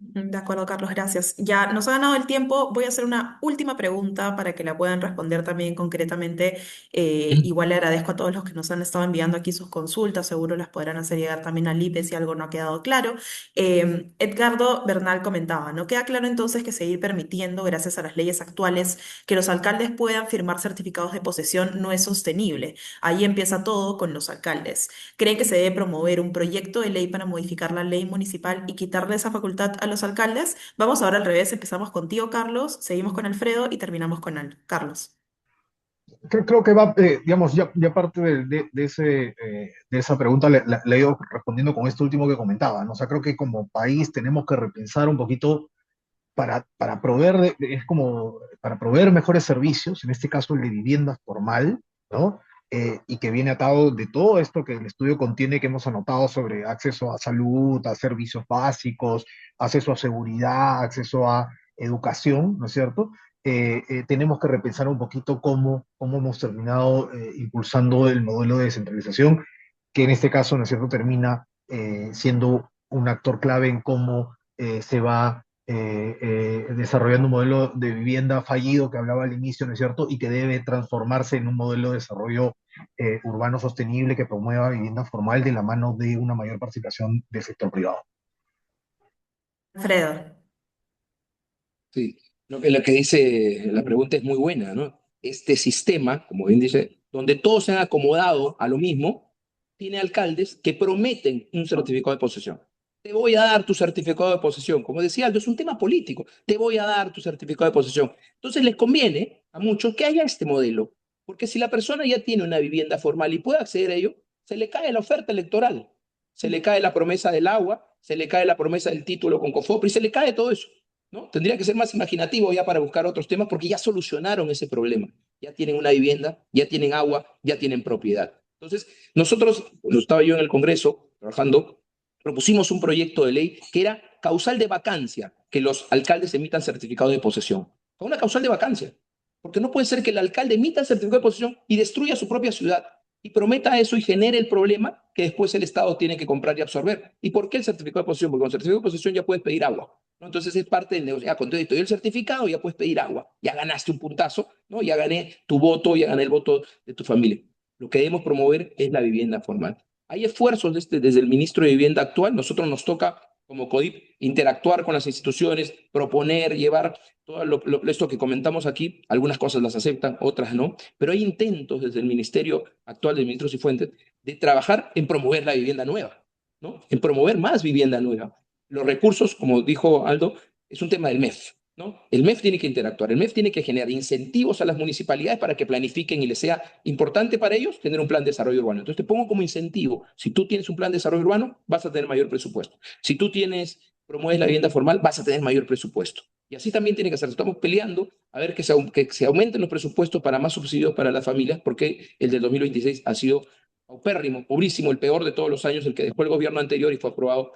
De acuerdo, Carlos, gracias. Ya nos ha ganado el tiempo. Voy a hacer una última pregunta para que la puedan responder también concretamente. Igual le agradezco a todos los que nos han estado enviando aquí sus consultas. Seguro las podrán hacer llegar también al IPE si algo no ha quedado claro. Edgardo Bernal comentaba, ¿no queda claro entonces que seguir permitiendo, gracias a las leyes actuales, que los alcaldes puedan firmar certificados de posesión no es sostenible? Ahí empieza todo con los alcaldes. ¿Cree que se debe promover un proyecto de ley para modificar la ley municipal y quitarle esa facultad a los alcaldes? Vamos ahora al revés, empezamos contigo, Carlos, seguimos con Alfredo y terminamos con Carlos. Creo que va, digamos, ya parte de esa pregunta le he ido respondiendo con esto último que comentaba, ¿no? O sea, creo que como país tenemos que repensar un poquito para proveer, es como para proveer mejores servicios, en este caso el de vivienda formal, ¿no? Y que viene atado de todo esto que el estudio contiene, que hemos anotado sobre acceso a salud, a servicios básicos, acceso a seguridad, acceso a educación, ¿no es cierto? Tenemos que repensar un poquito cómo hemos terminado impulsando el modelo de descentralización, que en este caso, ¿no es cierto?, termina siendo un actor clave en cómo se va desarrollando un modelo de vivienda fallido que hablaba al inicio, ¿no es cierto? Y que debe transformarse en un modelo de desarrollo urbano sostenible que promueva vivienda formal de la mano de una mayor participación del sector privado. Alfredo. Sí, lo que dice la pregunta es muy buena, ¿no? Este sistema, como bien dice, donde todos se han acomodado a lo mismo, tiene alcaldes que prometen un certificado de posesión. Te voy a dar tu certificado de posesión. Como decía Aldo, es un tema político. Te voy a dar tu certificado de posesión. Entonces les conviene a muchos que haya este modelo, porque si la persona ya tiene una vivienda formal y puede acceder a ello, se le cae la oferta electoral, se le cae la promesa del agua, se le cae la promesa del título con COFOPRI, se le cae todo eso. ¿No? Tendría que ser más imaginativo ya para buscar otros temas porque ya solucionaron ese problema. Ya tienen una vivienda, ya tienen agua, ya tienen propiedad. Entonces, nosotros, cuando estaba yo en el Congreso trabajando, propusimos un proyecto de ley que era causal de vacancia, que los alcaldes emitan certificado de posesión. Con una causal de vacancia. Porque no puede ser que el alcalde emita el certificado de posesión y destruya su propia ciudad y prometa eso y genere el problema que después el Estado tiene que comprar y absorber. ¿Y por qué el certificado de posesión? Porque con el certificado de posesión ya puedes pedir agua, ¿no? Entonces es parte del negocio. Ya, con todo esto y el certificado ya puedes pedir agua. Ya ganaste un puntazo, ¿no? Ya gané tu voto, ya gané el voto de tu familia. Lo que debemos promover es la vivienda formal. Hay esfuerzos desde el ministro de Vivienda actual. Nosotros nos toca, como CODIP, interactuar con las instituciones, proponer, llevar todo esto que comentamos aquí. Algunas cosas las aceptan, otras no. Pero hay intentos desde el ministerio actual del ministro Cifuentes de trabajar en promover la vivienda nueva, ¿no? En promover más vivienda nueva. Los recursos, como dijo Aldo, es un tema del MEF, ¿no? El MEF tiene que interactuar, el MEF tiene que generar incentivos a las municipalidades para que planifiquen y les sea importante para ellos tener un plan de desarrollo urbano. Entonces te pongo como incentivo, si tú tienes un plan de desarrollo urbano, vas a tener mayor presupuesto. Si tú promueves la vivienda formal, vas a tener mayor presupuesto. Y así también tiene que ser. Estamos peleando a ver que se aumenten los presupuestos para más subsidios para las familias, porque el del 2026 ha sido paupérrimo, pobrísimo, el peor de todos los años, el que dejó el gobierno anterior y fue aprobado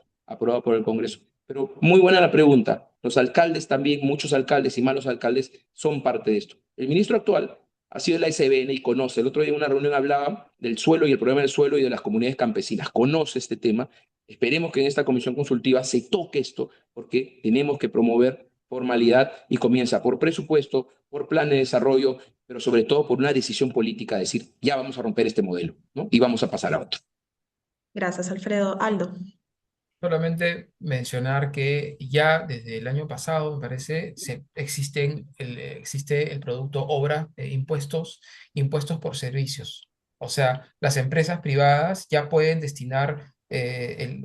por el Congreso. Pero muy buena la pregunta. Los alcaldes también, muchos alcaldes y malos alcaldes son parte de esto. El ministro actual ha sido de la SBN y conoce. El otro día en una reunión hablaba del suelo y el problema del suelo y de las comunidades campesinas. Conoce este tema. Esperemos que en esta comisión consultiva se toque esto, porque tenemos que promover formalidad y comienza por presupuesto, por plan de desarrollo, pero sobre todo por una decisión política, decir, ya vamos a romper este modelo, ¿no? Y vamos a pasar a otro. Gracias, Alfredo. Aldo. Solamente mencionar que ya desde el año pasado, me parece, existe el producto obra, impuestos por servicios. O sea, las empresas privadas ya pueden destinar,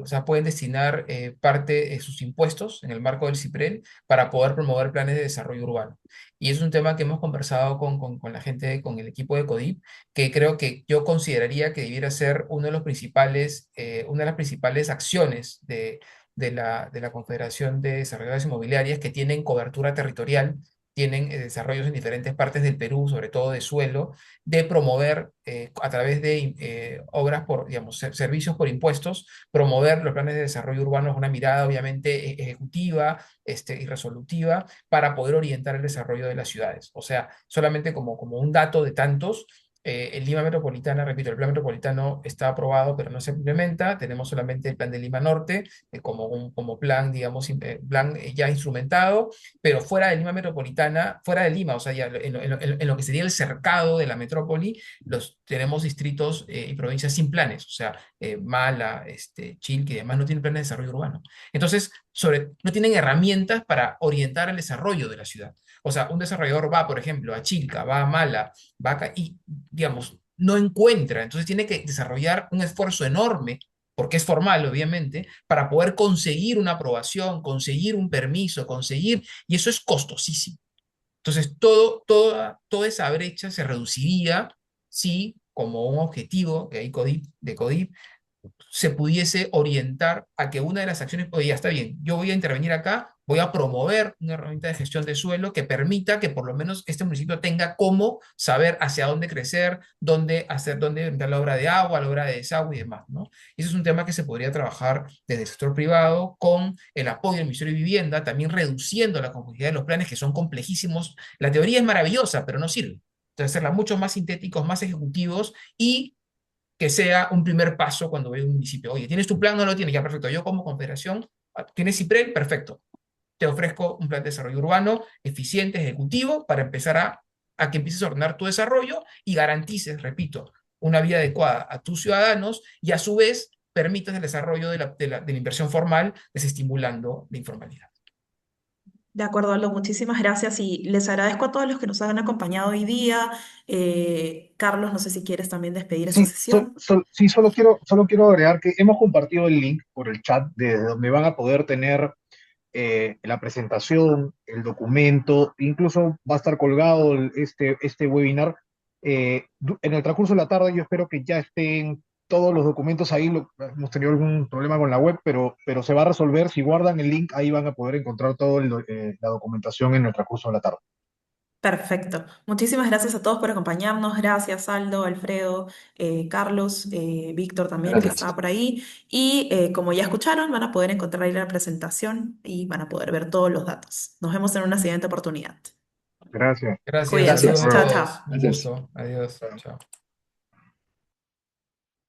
o sea, pueden destinar parte de sus impuestos en el marco del CIPREL para poder promover planes de desarrollo urbano. Y es un tema que hemos conversado con la gente, con el equipo de CODIP, que creo que yo consideraría que debiera ser una de las principales acciones de la Confederación de Desarrolladores Inmobiliarias que tienen cobertura territorial, tienen desarrollos en diferentes partes del Perú, sobre todo de suelo, de promover a través de obras por, digamos, servicios por impuestos, promover los planes de desarrollo urbano con una mirada obviamente ejecutiva y resolutiva para poder orientar el desarrollo de las ciudades. O sea, solamente como un dato de tantos, En Lima Metropolitana, repito, el plan metropolitano está aprobado, pero no se implementa. Tenemos solamente el plan de Lima Norte como plan, digamos, plan ya instrumentado, pero fuera de Lima Metropolitana, fuera de Lima, o sea, ya en lo que sería el cercado de la metrópoli, tenemos distritos y provincias sin planes, o sea, Mala, Chilque y demás no tienen planes de desarrollo urbano. Entonces, no tienen herramientas para orientar el desarrollo de la ciudad. O sea, un desarrollador va, por ejemplo, a Chilca, va a Mala, va acá y, digamos, no encuentra. Entonces tiene que desarrollar un esfuerzo enorme, porque es formal, obviamente, para poder conseguir una aprobación, conseguir un permiso, y eso es costosísimo. Entonces, toda esa brecha se reduciría si, como un objetivo que hay de CODIP, se pudiese orientar a que una de las acciones, oye, ya está bien, yo voy a intervenir acá, voy a promover una herramienta de gestión de suelo que permita que por lo menos este municipio tenga cómo saber hacia dónde crecer, dónde orientar la obra de agua, la obra de desagüe y demás, ¿no? Y eso es un tema que se podría trabajar desde el sector privado con el apoyo del Ministerio de Vivienda, también reduciendo la complejidad de los planes que son complejísimos. La teoría es maravillosa, pero no sirve. Entonces, hacerla mucho más sintéticos, más ejecutivos y que sea un primer paso cuando ve un municipio. Oye, ¿tienes tu plan? No lo tienes, ya perfecto. Yo como confederación, ¿tienes CIPREL? Perfecto. Te ofrezco un plan de desarrollo urbano eficiente, ejecutivo, para empezar a que empieces a ordenar tu desarrollo y garantices, repito, una vida adecuada a tus ciudadanos y a su vez permitas el desarrollo de la inversión formal, desestimulando la informalidad. De acuerdo, Aldo, muchísimas gracias y les agradezco a todos los que nos han acompañado hoy día. Carlos, no sé si quieres también despedir esta Sí, sesión. sí, solo quiero agregar que hemos compartido el link por el chat desde donde van a poder tener la presentación, el documento, incluso va a estar colgado este webinar. En el transcurso de la tarde yo espero que ya estén todos los documentos ahí. Hemos tenido algún problema con la web, pero se va a resolver. Si guardan el link, ahí van a poder encontrar toda la documentación en el transcurso de la tarde. Perfecto. Muchísimas gracias a todos por acompañarnos. Gracias, Aldo, Alfredo, Carlos, Víctor también, que Gracias. estaba por ahí. Y como ya escucharon, van a poder encontrar ahí la presentación y van a poder ver todos los datos. Nos vemos en una siguiente oportunidad. Gracias. Gracias, Cuídense. saludos Gracias. a Chao, todos. chao. Un Gracias. gusto. Adiós. Chao.